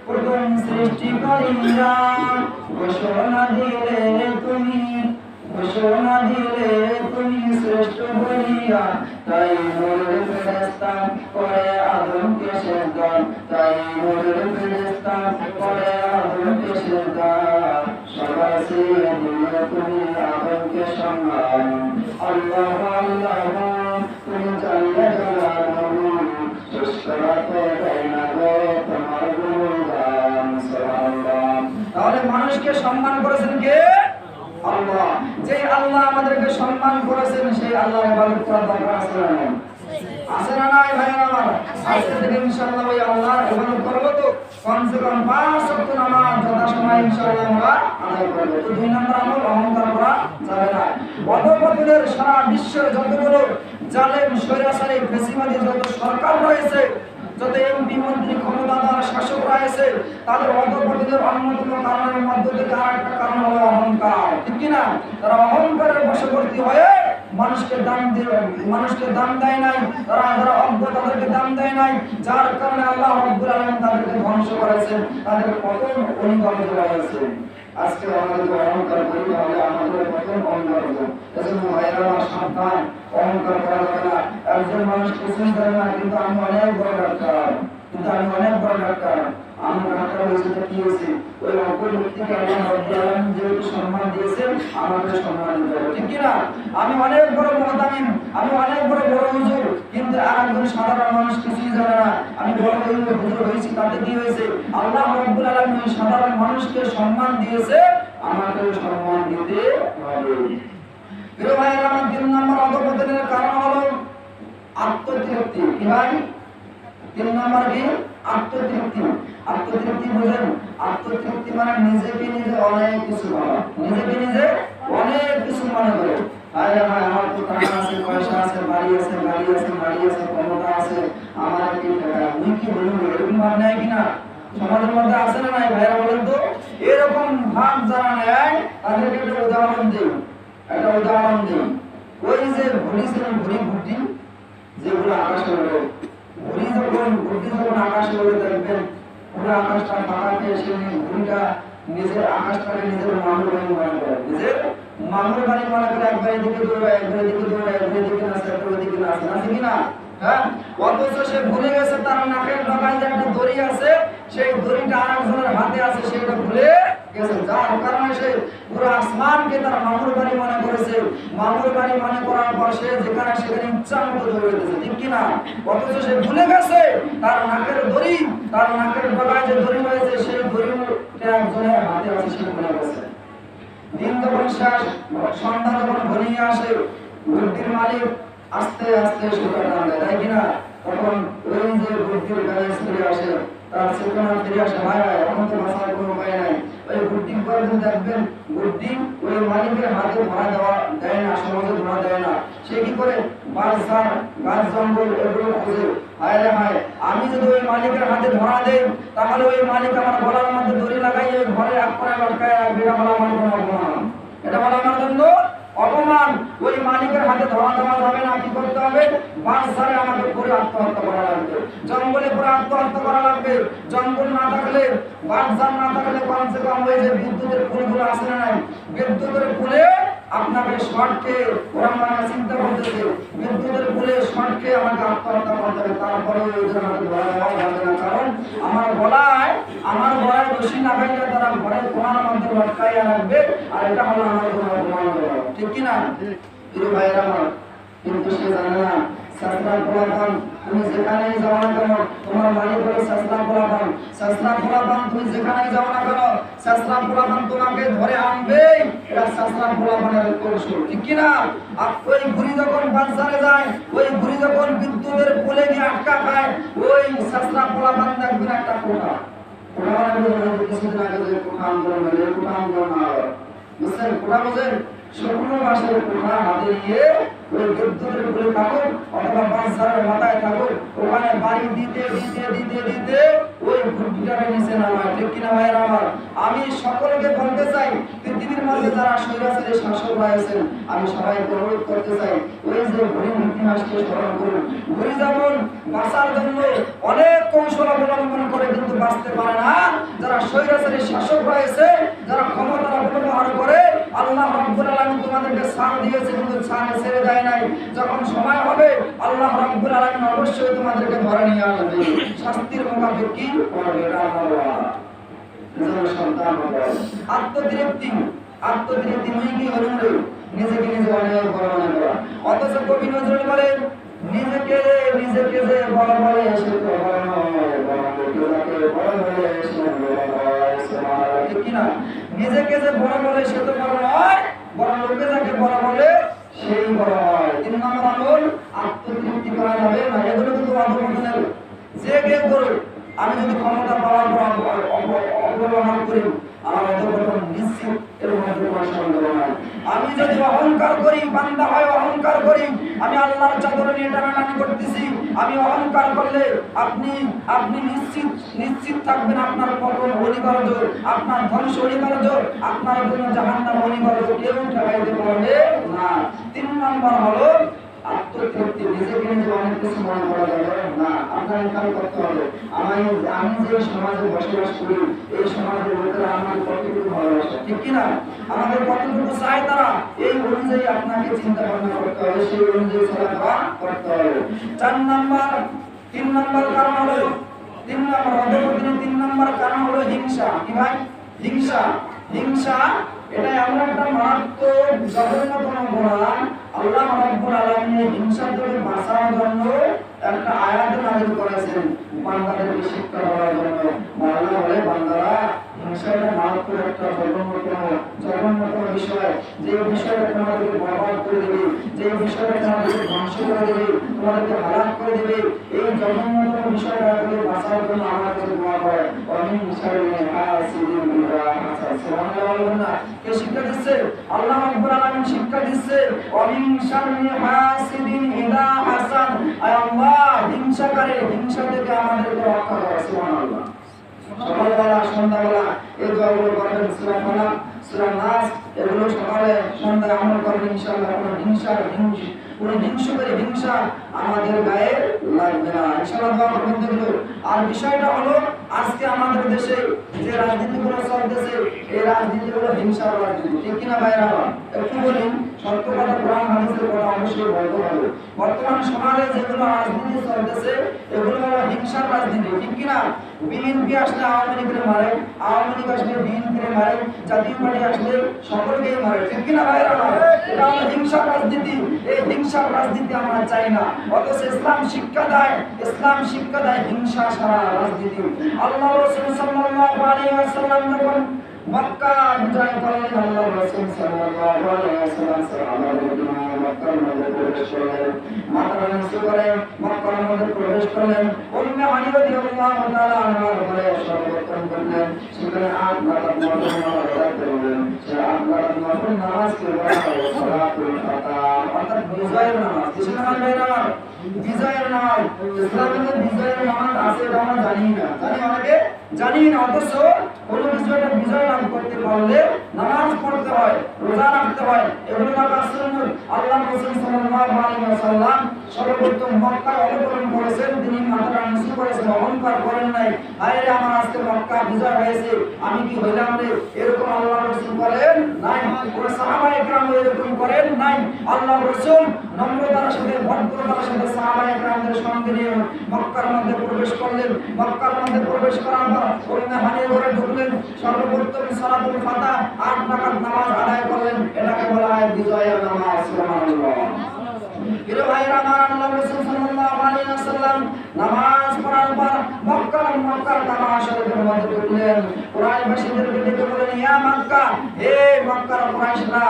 প্রথম সৃষ্টি করিয়া ঘোষণা দিলে তুমি, ঘোষণা দিলে তুমি শ্রেষ্ঠ বলিয়া, তাই নূরের ফেরেশতা করে আদমকে সেজদা, তাই নূরের ফেরেশতা করে আদমকে সেজদা, সবার চেয়ে দিলে তুমি আদমকে সম্মান। আল্লাহ আল্লাহ তুমি জানলে জানানো, সুস্থরাতে দেয় না গো তোমার গুণগান। সুবহানাল্লাহ। তাহলে মানুষকে সম্মান করেছেন কে? আল্লাহ। যে আল্লাহ আমাদেরকে সম্মান করেছেন, সেই আল্লাহর ইবাদত করা দরকার আছে না নাই? আছে না নাই ভাইরা আমার? আজকে থেকে ইনশাআল্লাহ ওই আল্লাহর ইবাদত করব, তো কমসে কম 5 ওয়াক্ত নামাজ যথাসময়ে ইনশাআল্লাহ আমরা আদায় করব। তো 2 নম্বর আমল, অহংকার করা যাবে না। অধপতনের সারা বিশ্বের যতগুলো জালেম, স্বৈরাচারী, ফ্যাসিবাদী যত সরকার রয়েছে, যত এমপি, মন্ত্রী, ক্ষমতাধর শাসক রয়েছে, তাদের অধপতনের অন্যতম কারণের মধ্যে থেকে আরেকটা কারণ হলো অহংকার। ঠিক কি না? তারা অহংকারের বশবর্তী হয়ে মানুষকে দাম দেয় নাই, যারা অজ্ঞ তাদেরকে দাম দেয় নাই, যার কারণে আল্লাহ রাব্বুল আলামিন তাদেরকে ধ্বংস করেছেন, তাদের পতন অনিবার্য হয়েছে। আজকে আমাদের অহংকার করি, তাহলে আমাদের পতন অনিবার্য। এজন্য ভাইরা আমার, সাবধান, অহংকার করা যাবে না। একজন মানুষ কিছুই জানে না, কিন্তু আমি অনেক বড় ডাক্তার, আমার ডাক্তার হয়েছে, কি হয়েছে? ওই অজ্ঞ ব্যক্তিকে আল্লাহ রাব্বুল আলামিন যেহেতু সম্মান দিয়েছেন, আমাকে সম্মান দিতে হবে। ঠিক কি না? আমি অনেক বড় মুতামিম, আমি অনেক বড় হুজুর, কিন্তু আরেকজন সাধারণ মানুষ কিছুই জানে না, আমি বড় হুজুর হয়েছি, তাতে কি হয়েছে? আল্লাহ রাব্বুল আলামিন ওই সাধারণ মানুষকে সম্মান দিয়েছে, আমাকেও সম্মান দিতে হবে। প্রিয় ভাইরা আমার, 3 নম্বর অধপতনের কারণ হলো আত্মতৃপ্তি। কি ভাই? 3 নম্বর কি? আত্মতৃপ্তি। আত্মতৃপ্তি বুঝেন? আত্মতৃপ্তি মানে নিজেকে নিজে অনেক কিছু ভাবা, নিজেকে নিজে অনেক কিছু মনে করে, আরে ভাই আমার তো টাকা আছে, পয়সা আছে, বাড়ি আছে, গাড়ি আছে, গাড়ি আছে, ক্ষমতা আছে, আমার কি আমি কি বলবো, এরকম ভাব নেয় কিনা সমাজের মধ্যে আছে না নাই ভাইরা? বলেন তো, এরকম ভাব যারা নেয় তাদেরকে একটা উদাহরণ দিই। ওই যে ঘুড়ি ছিল, ঘুড়ি যেগুলো আকাশে ওড়ে, ঘুড়ি যখন আকাশে ওড়ে, দেখবেন পুরো আকাশটা ফাঁকা পেয়ে সে ঘুড়িটা নিজের আকাশটাকে নিজের মামুর বাড়ি মনে করে, নিজের মামুর বাড়ি মনে করে, একবার এদিকে দৌড়ায়, একবার এদিকে দৌড়ায়, একবার এদিকে নাচে, একবার ওদিকে নাচে, নাচে কিনা? হ্যাঁ। অথচ সে ভুলে গেছে তার নাকের ডগায় যে একটা দড়ি আছে, সেই দড়িটা আরেকজনের হাতে আছে, সেটা ভুলে গেছে, যার কারণে সে পুরো আসমানকে তার মামুর বাড়ি মনে করেছে। মামুর বাড়ি মনে করার পর সে যেখানে সেখানে ইচ্ছা মতো দৌড়াইতেছে। ঠিক কিনা? অথচ সে ভুলে গেছে তার নাকের দড়ি, তার নাকের ডগায় যে দড়ি রয়েছে, সেই দড়িটা একজনের হাতে আছে, সে ভুলে গেছে। দিন যখন শেষ, সন্ধ্যা যখন ঘনিয়ে আসে, ঘুড়ির মালিক আস্তে আস্তে সুতা টান দেয়, তাই কিনা? তখন ওই যে ঘুড়ির গায়ে ফিরে আসে, তার চেতনা ফিরে আসে, ভাই এখন তো বাঁচার কোনো উপায় নাই। ওই ঘুড়ি করে দেখবেন, ঘুড়ি ওই মালিকের হাতে ধরা দেয় না, সমাজে ধরা দেয় না। সে কি করে? বাজার, গাছ জঙ্গল এগুলো খোঁজে। হায় রে হায়, আমি যদি ওই মালিকের হাতে ধরা দেই, তাহলে ওই মালিক আমার গলার মধ্যে দড়ি লাগাই ওই ঘরে এক করে লটকায় রাখবে, এটা বলা আমার কোনো অপমান, এটা বলা আমার জন্য অপমান। ওই মালিকের হাতে ধরা দেওয়া যাবে না। কি করতে হবে? বাজারে আমাকে পুরো আত্মহত্যা করা লাগবে, জঙ্গলে পুরো আত্মহত্যা করা লাগবে। জঙ্গল না থাকলে, বাঁশঝাড় না থাকলে কমসে কম ওই যে বিদ্যুতের পোলগুলো আছে না নাই, বিদ্যুতের পোলে আপনাকে শর্টকে ওরা মানে চিন্তা করতেছে, বিদ্যুতের পোলে শর্টকে আমাকে আত্মহত্যা করতে হবে, তারপরে ওই যে আমাকে গলা দেওয়া যাবে না, কারণ আমার গলায় রশি লাগাইলে তারা ঘরের কোনার মধ্যে লটকাইয়া রাখবে, আর এটা হলো আমার প্রমাণ, ঠিক কিনা প্রিয় ভাইয়েরা আমার। কিন্তু সে জানে না শাস্ত্রার ফলাফল তুমি যেখানেই যাও না কেন, তোমার মালিক হলো শাস্ত্রার ফলাফল, শাস্ত্রার ফলাফল তুমি যেখানেই যাও না কেন, শাস্ত্রার ফলাফল তোমাকে ধরে আনবে, এটা শাস্ত্রার ফলাফলের কৌশল, ঠিক কি না? আর ওই ঘুড়ি যখন বাজারে যায়, ওই ঘুড়ি যখন বিদ্যুতের পোলে গিয়ে আটকা খায়, ওই শাস্ত্রার ফলাফল দেখবেন একটা কোঠা কিছুদিন আগে যে কোঠা আন্দোলন হলো, কোঠা আন্দোলন না বুঝছেন, কোঠা বোঝেন, শুকনো মাসের কোঠা হাতে নিয়ে ওই বিদ্যুতের উপরে থাকুক অথবা বাঁশঝাড়ের মাথায় থাকুক, ওখানে বাড়ি দিতে দিতে দিতে দিতে ওই ঘুরপিটারে নিচে নামায়, ঠিক কিনা ভাইয়েরা আমার। আমি সকলকে বলতে চাই, পৃথিবীর মধ্যে যারা স্বৈরাচারী শাসক রয়েছেন, আমি সবাইকে অনুরোধ করতে চাই, ওই যে ঘুরির ইতিহাসকে স্মরণ করুন। ঘুরি যেমন বাঁচার জন্য অনেক কৌশল অবলম্বন করে কিন্তু বাঁচতে পারে না, যারা স্বৈরাচারী শাসক রয়েছে, যারা ক্ষমতার অপব্যবহার করে, আল্লাহ রাব্বুল আলামিন তোমাদেরকে ছাড় দিয়েছে কিন্তু ছাড় ছেড়ে দেয় নাই, যখন সময় হবে আল্লাহ রাব্বুল আলামিন অবশ্যই তোমাদেরকে ধরে নিয়ে আসবে, শাস্তির মোকাবিলা কি করবে, এটা আল্লাহ সন্তান হবে। আত্মতৃপ্তি নয় কি হলো নিজেকে নিজে অনেক বড় মনে করা। অথচ কবি নজরুল বলেন, নিজেকে যে বড় বলে সে তো বড় নয়, বড় লোকে বড় বলে সে বড় হয়, ঠিক কিনা? নিজেকে যে বড় বলে সে তো বড় নয়, বড় লোকে যাকে বড় বলে সেই বড় হয়। 3 নম্বর আমল, আত্মতৃপ্তি করা যাবে না, এগুলো কিন্তু অধঃপতনের যে কেউ করুক, আমি যদি ক্ষমতা পাওয়ার পর অপব্যবহার করি আমার অধঃপতন নিশ্চিত, এর মধ্যে কোনো সন্দেহ নাই। আমি যদি অহংকার করি, বান্দা হয় অহংকার করি, আমি আল্লাহর চাদর নিয়ে টানাটানি করতেছি, আমি অহংকার করলে আপনি নিশ্চিত থাকবেন আপনার পতন অনিবার্য, আপনার ধ্বংস অনিবার্য, আপনার জন্য জাহান্নাম অনিবার্য, কেউ ঠেকাইতে পারবে না। 3 নম্বর হলো আত্মতৃপ্তি, নিজেকে নিজে অনেক কিছু মনে করা যাবে না, আপনার খেয়াল করতে হবে আমি যে সমাজে বসবাস করি, এই সমাজের লোকেরা আমার কতটুকু ভালোবাসে, ঠিক কিনা? আমাদের কতটুকু চায় তারা, এই অনুযায়ী আপনাকে চিন্তা ভাবনা করতে হবে, সেই অনুযায়ী চলাফেরা করতে হবে। 3 নম্বর কারণ হলো 3 নম্বর কারণ হলো হিংসা। কি ভাই? হিংসা এটা এমন একটা মারাত্মক জঘন্যতম গুনাহ। আল্লাহ রাব্বুল আলামিন হিংসা থেকে বাঁচার জন্য একটা আয়াত নাযিল করেছেন বান্দাদেরকে শিক্ষা দেওয়ার জন্য। আল্লাহ বলে, বান্দারা হিংসা একটা মারাত্মক একটা জঘন্যতম বিষয়, যে বিষয়টা তোমাদেরকে বরবাদ করে দেবে, যে বিষয়টা তোমাদেরকে ধ্বংস করে দেবে, তোমাদেরকে হালাক করে দেবে, এই জঘন্যতম বিষয়টা থেকে বাঁচার জন্য আমার কাছে দোয়া করে। অমিন শাররি হাসিদিন ইযা হাসাদ। সুবহানাল্লাহ বলবেন না? কে শিক্ষা দিচ্ছে? আল্লাহ রাব্বুল আলামিন শিক্ষা দিচ্ছে, অমিন শাররি হাসিদিন ইযা হাসাদ। আয় আল্লাহ, হিংসা থেকে আমাদেরকে রক্ষা করো। সুবহানাল্লাহ। সকালবেলা সন্ধ্যাবেলা এই দোয়াগুলো করবেন, সূরা ফালাক, সূরা নাস, এগুলো সকালে সন্ধ্যায় আমল করবেন ইনশাআল্লাহ। কোনো হিংসা আমাদের গায়ে লাগবে না ইনশাআল্লাহ, দোয়া করবেন এগুলো। আর বিষয়টা হলো, আজকে আমাদের দেশে যে রাজনীতিগুলো চলতেছে, এই রাজনীতি হলো হিংসার রাজনীতি, ঠিক কিনা ভাইরা? একটু বলি, সত্য কথা, কোরআন হাদিসের কথা অবশ্যই বলতে হবে। বর্তমান সমাজে যেগুলো রাজনীতি চলতেছে, এগুলো হলো হিংসার রাজনীতি, ঠিক কিনা? বিএনপি আসলে আওয়ামী লীগের মারে, আওয়ামী লীগ আসলে বিএনপির মারে, জাতীয় পার্টি আসলে সকলকেই মারে, ঠিক কিনা ভাইরা? এটা হলো হিংসার রাজনীতি। এই হিংসার রাজনীতি আমরা চাই না। অথচ ইসলাম শিক্ষা দেয় হিংসা ছাড়া রাজনীতি। আল্লাহ রাসূল সাল্লাল্লাহু আলাইহি ওয়াসাল্লাম যখন মক্কা বিজয় করলেন, আল্লাহ রাসূল সাল্লাল্লাহু আলাইহি ওয়াসাল্লাম মক্কার মধ্যে প্রবেশ করলেন, মাথা নিচু করে মক্কার মধ্যে প্রবেশ করলেন। উম্মে হানি রাদিয়াল্লাহু তাআলা আনহার ঘরে সর্বপ্রথম করলেন, সেখানে 8 রাকাত নফল নামাজ আদায় করলেন। সেই 8 রাকাত নফল নামাজকে বলা হয় সালাতুল ফাতাহ, অর্থাৎ বিজয়ের নামাজ। কিসের নামাজ ভাইরা? বিজয়ের নামাজ। ইসলামে বিজয়ের নামাজ আছে এটা আমরা জানি না, অথচ কোনো কিছু একটা বিজয় লাভ করতে পারলে নামাজ পড়তে করতে হয়, রোজা রাখতে হয়, এগুলো রাখা সুন্নাত। আল্লাহ রাসূল সাল্লাল্লাহু আলাইহি ওয়াসাল্লাম সর্বপ্রথম মক্কায় অবতরণ করেছেন, তিনি মাথা নিচু করেছেন, অহংকার করেন নাই। আরে আমার আজকে মক্কা বিজয় হয়েছে, আমি কি হইলাম রে, এরকম আল্লাহ রাসূল করেন নাই। পুরো সাহাবায়ে কেরাম এরকম করেন নাই। আল্লাহ রাসূল নম্রতার সাথে, ভদ্রতার সাথে সাহাবায়ে কেরামদের সঙ্গে নিয়ে মক্কার মধ্যে প্রবেশ করলেন। মক্কার মধ্যে প্রবেশ করার পর ওখানে হানিয়ে ঘরে ঢুকলেন। সর্বপ্রথম সালাতুল ফাতিহা 8 রাকাত নামাজ আদায় করলেন। এটাকে বলা হয় বিজয়ের নামাজ। সুবহানাল্লাহ। প্রিয় ভাইরা আমার, আল্লাহ রাসূল সাল্লাল্লাহু আলাইহি ওয়াসাল্লাম নামাজ পড়ার পর মক্কার কাবা শরীফের মধ্যে ঢুকলেন। কুরাইশদেরকে ডেকে বললেন, ইয়া মক্কা, হে মক্কার কুরাইশরা,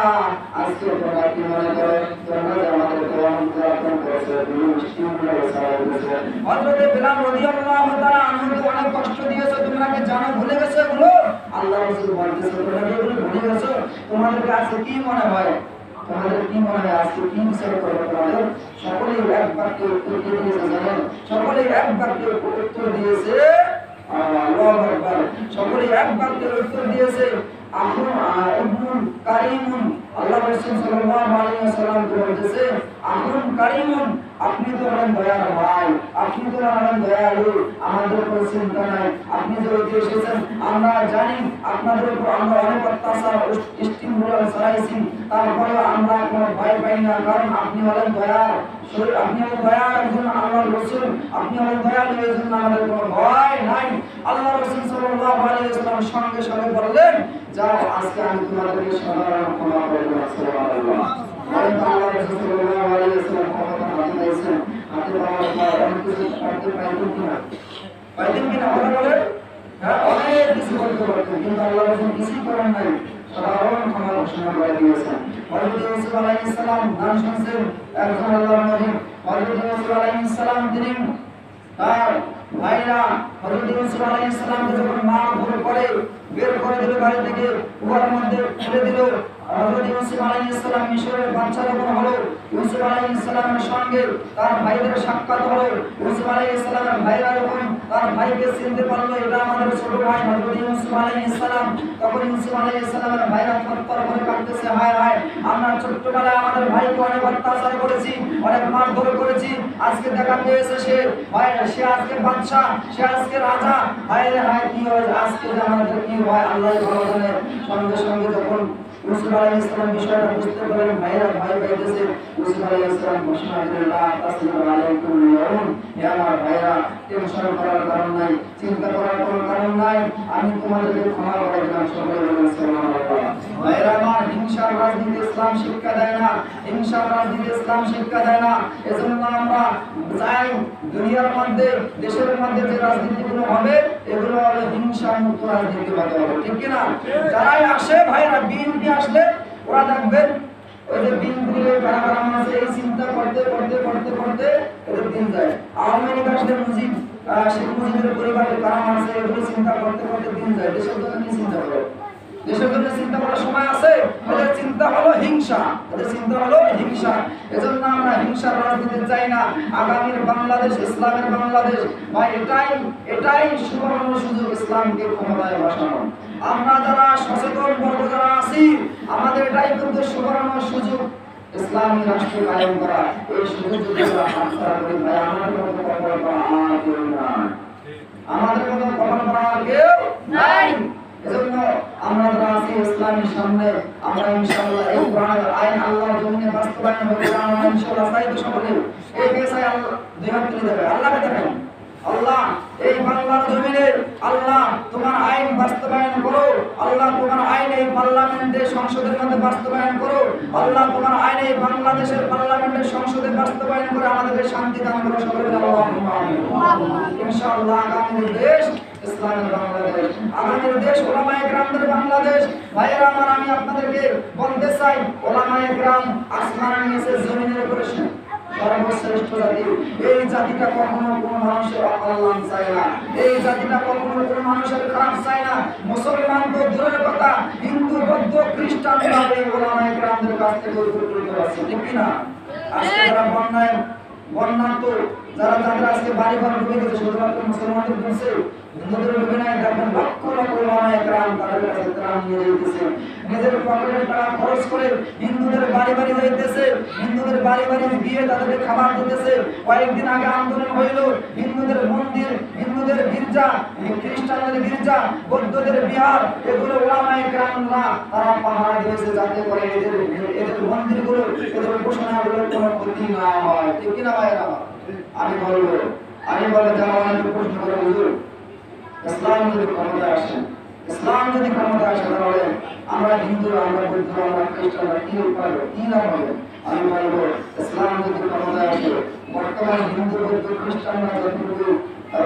আজকে তোমরা কি মনে করো তোমরা যে আমাদের নির্যাতন করেছে, তুমি মুসলিমরা সারা করেছে, হযরত বিলাল রাদিয়াল্লাহু তাআলা আনহুকে অনেক কষ্ট দিয়েছে, তোমরা কি জানো ভুলে গেছো এগুলো? আল্লাহ রাসূল বলতেছে, তোমরা কি এগুলো ভুলে গেছো? তোমাদেরকে আজকে কি মনে হয়, তোমাদের কি মনে হয় আজকে কি বিচার করবে? তোমাদের সকলেই এক বাক্যে উত্তর দিয়েছে, জানেন? সকলেই এক বাক্যে উত্তর দিয়েছে, আল্লাহু আকবার। সকলেই এক বাক্যে উত্তর দিয়েছে, আখুন ইবনুল কারীমুন। আল্লাহ রাসূল সাল্লাল্লাহু আলাইহি ওয়াসাল্লাম বলতেছে, আখুন কারীমুন, আপনি তো হলেন দয়ার ভাই, আপনি তো হলেন দয়ালু, আমাদের কোনো চিন্তা নাই। আপনি যে ওইদিকে এসেছেন আমরা জানি, আপনাদের উপর আমরা অনেক অত্যাচার স্টিমুলার চালাইছি, তারপরে আমরা কোনো ভয় পাই না, কারণ আপনি হলেন দয়ার, আপনি হলেন দয়ার একজন আল্লাহর রাসূল, আপনি হলেন দয়ালু, এই জন্য আমাদের কোনো ভয় নাই। আল্লাহ রাসূল সাল্লাল্লাহু আলাইহি ওয়াসাল্লাম সঙ্গে সঙ্গে বললেন, যাও আজকে আমি তোমাদেরকে সাধারণ ক্ষমা করে দিলাম। সুবহানাল্লাহ। আল্লাহ রাসূল সাল্লাল্লাহু আলাইহি ওয়াসাল্লাম ক্ষমতা হাতে দিয়েছেন, হাতে পাওয়ার পর অনেক কিছু করতে পাইতেন কিনা? পাইতেন কিনা বলে বলেন? হ্যাঁ, অনেক কিছু করতে পারতেন, কিন্তু আল্লাহ রাসূল কিছুই করেন নাই, সাধারণ ক্ষমা ঘোষণা করে দিয়েছেন। হযরত ইউসুফ আলাইহিস সালাম নাম শুনছেন, একজন আল্লাহর নবী। হযরত ইউসুফ আলাইহিস সালাম তিনি তার ভাইরা হযরত ইউসুফ আলাইহিস সালামকে যখন মার ধরে করে বের করে দিল বাড়ি থেকে, কুয়ার মধ্যে ফেলে দিল, হযরত ইউসুফ আলাইহিস সালাম মিশরের বাদশা যখন হলো, ইউসুফ আলাইহিস সালামের সঙ্গে তার ভাইদের সাক্ষাৎ হলো। ইউসুফ আলাইহিস সালামের ভাইরা যখন তার ভাইকে চিনতে পারলো, এটা আমাদের ছোট ভাই হযরত ইউসুফ আলাইহিস সালাম, তখন ইউসুফ আলাইহিস সালামের ভাইরা থরথর করে কাঁপতেছে, হায় হায়, আমরা ছোট্টবেলায় আমাদের ভাইকে অনেক অত্যাচার করেছি, অনেক মারধর করেছি, আজকে দেখা পেয়েছে সে ভাই, সে আজকে বাদশা, সে আজকে রাজা, হায় রে হায়, কি হয় আজকে আমাদের কি হয় আল্লাহ ভালো জানে। সঙ্গে সঙ্গে যখন ইউসুফ আলাইহিস সালাম বিষয়টা বুঝতে পারলেন, ভাইরা ভয় পাইতেছে, ইউসুফ আলাইহিস সালাম ঘোষণা দিলেন, লা তাসলিমু আলাইকুম ইয়াউম, হে আমার ভাইরা, টেনশন করার কারণ নাই, চিন্তা করার কোনো কারণ নাই, আমি তোমাদেরকে ক্ষমা করে দিলাম। সকলে বলেন সুবহানাল্লাহ। ভাইরা আমার, হিংসার রাজনীতি ইসলাম শিক্ষা দেয় না, হিংসার রাজনীতি ইসলাম শিক্ষা দেয় না। এজন্য আমরা চাই দুনিয়ার মধ্যে, দেশের মধ্যে যে রাজনীতিগুলো হবে এগুলো হবে হিংসা মুক্ত রাজনীতি হতে হবে, ঠিক কিনা? যারাই আসে ভাইরা, বিএনপি আসলে ওরা দেখবেন ওই যে বিএনপি কারা কারা আছে, এই চিন্তা করতে করতে করতে করতে এদের দিন যায়। আওয়ামী লীগ আসলে মুজিব, শেখ মুজিবের পরিবারের কারা আছে, এগুলো চিন্তা করতে করতে দিন যায়। দেশের জন্য কি চিন্তা করে? দেশের জন্য চিন্তা করার সময় আছে? এদের চিন্তা হলো হিংসা, এদের চিন্তা হলো হিংসা। এজন্য আমরা হিংসার রাজনীতি চাই না। আগামীর বাংলাদেশ ইসলামের বাংলাদেশ, ভাই এটাই সুবর্ণ সুযোগ ইসলামকে ক্ষমতায় বসানো। আমরা যারা সচেতন বর্গ যারা আছি, আমাদের এটাই কিন্তু সুবর্ণ সুযোগ ইসলামী রাষ্ট্র কায়েম করা। এই সুযোগ যদি আমরা হাতছাড়া করি, ভাই আমাদের মতো কপাল করা আর কেউ নাই, আমাদের মতো কপাল করা আর কেউ নাই। এজন্য আমরা যারা আছি ইসলামের সামনে, আমরা ইনশাআল্লাহ এই কোরআনের আইন আল্লাহর জমিনে বাস্তবায়ন হবে, আমরা ইনশাআল্লাহ চাই তো সকলে। এই পেশায় আল্লাহ দুই হাত তুলে দেবে, আল্লাহকে দেখেন, আল্লাহ এই বাংলার জমিনে আল্লাহ তোমার আইন বাস্তবায়ন করো, আল্লাহ তোমার আইন এই পার্লামেন্টে সংসদের মধ্যে বাস্তবায়ন করো, আল্লাহ তোমার আইন এই বাংলাদেশের পার্লামেন্টের সংসদে বাস্তবায়ন করে আমাদেরকে শান্তি দান করো, সকলে আল্লাহুম্মা আমিন। ইনশাআল্লাহ আগামী দেশ ইসলামের বাংলাদেশ, আগামী দেশ ওলামায়ে কেরামদের বাংলাদেশ। ভাইয়েরা আমার, আমি আপনাদেরকে বলতে চাই, ওলামায়ে কেরাম আসমানের নিচে জমিনের উপরে সর্বশ্রেষ্ঠ জাতি। এই জাতিটা কখনো কোনো মানুষের অকল্যাণ চায় না, এই জাতিটা কখনো কোনো মানুষের খারাপ চায় না। মুসলমান তো দূরের কথা, হিন্দু বৌদ্ধ খ্রিস্টান এই ওলামায়ে কেরামদের কাছ থেকে উপকৃত আছে, ঠিক কিনা? আজকে যারা বন্যার্থ, যারা যাদের আজকে বাড়ি ঘর ডুবে গেছে, শুধুমাত্র মুসলমানদের ডুবছে, হিন্দুদের ডুবে নাই, দেখবেন লক্ষ লক্ষ ওলামায়ে কেরাম তারা তাদের কাছে ত্রাণ নিয়ে যাইতেছে, নিজের পকেটের টাকা খরচ করে হিন্দুদের বাড়ি বাড়ি যাইতেছে, হিন্দুদের বাড়ি বাড়ি গিয়ে তাদেরকে খাবার দিতেছে। কয়েকদিন আগে আন্দোলন হইল, হিন্দুদের মন্দির, হিন্দুদের গির্জা, খ্রিস্টানদের গির্জা, বৌদ্ধদের বিহার, এগুলো ওলামায়ে কেরামরা তারা পাহারা দিয়েছে যাতে করে এদের মন্দিরগুলো, এদের উপাসনাগুলোর কোনো ক্ষতি না হয়। ঠিক কিনা ভাইরা? আমি বলবো যারা অনেকে প্রশ্ন করে, হুজুর ইসলাম যদি ক্ষমতায় আসে, ইসলাম যদি ক্ষমতায় আসে তাহলে আমরা হিন্দুরা, আমরা বৌদ্ধরা, আমরা খ্রিস্টানরা কি পারবো, কি না হবে? আমি বলবো ইসলাম যদি ক্ষমতায় আসে, বর্তমান হিন্দু, বৌদ্ধ, খ্রিস্টানরা যতটুকু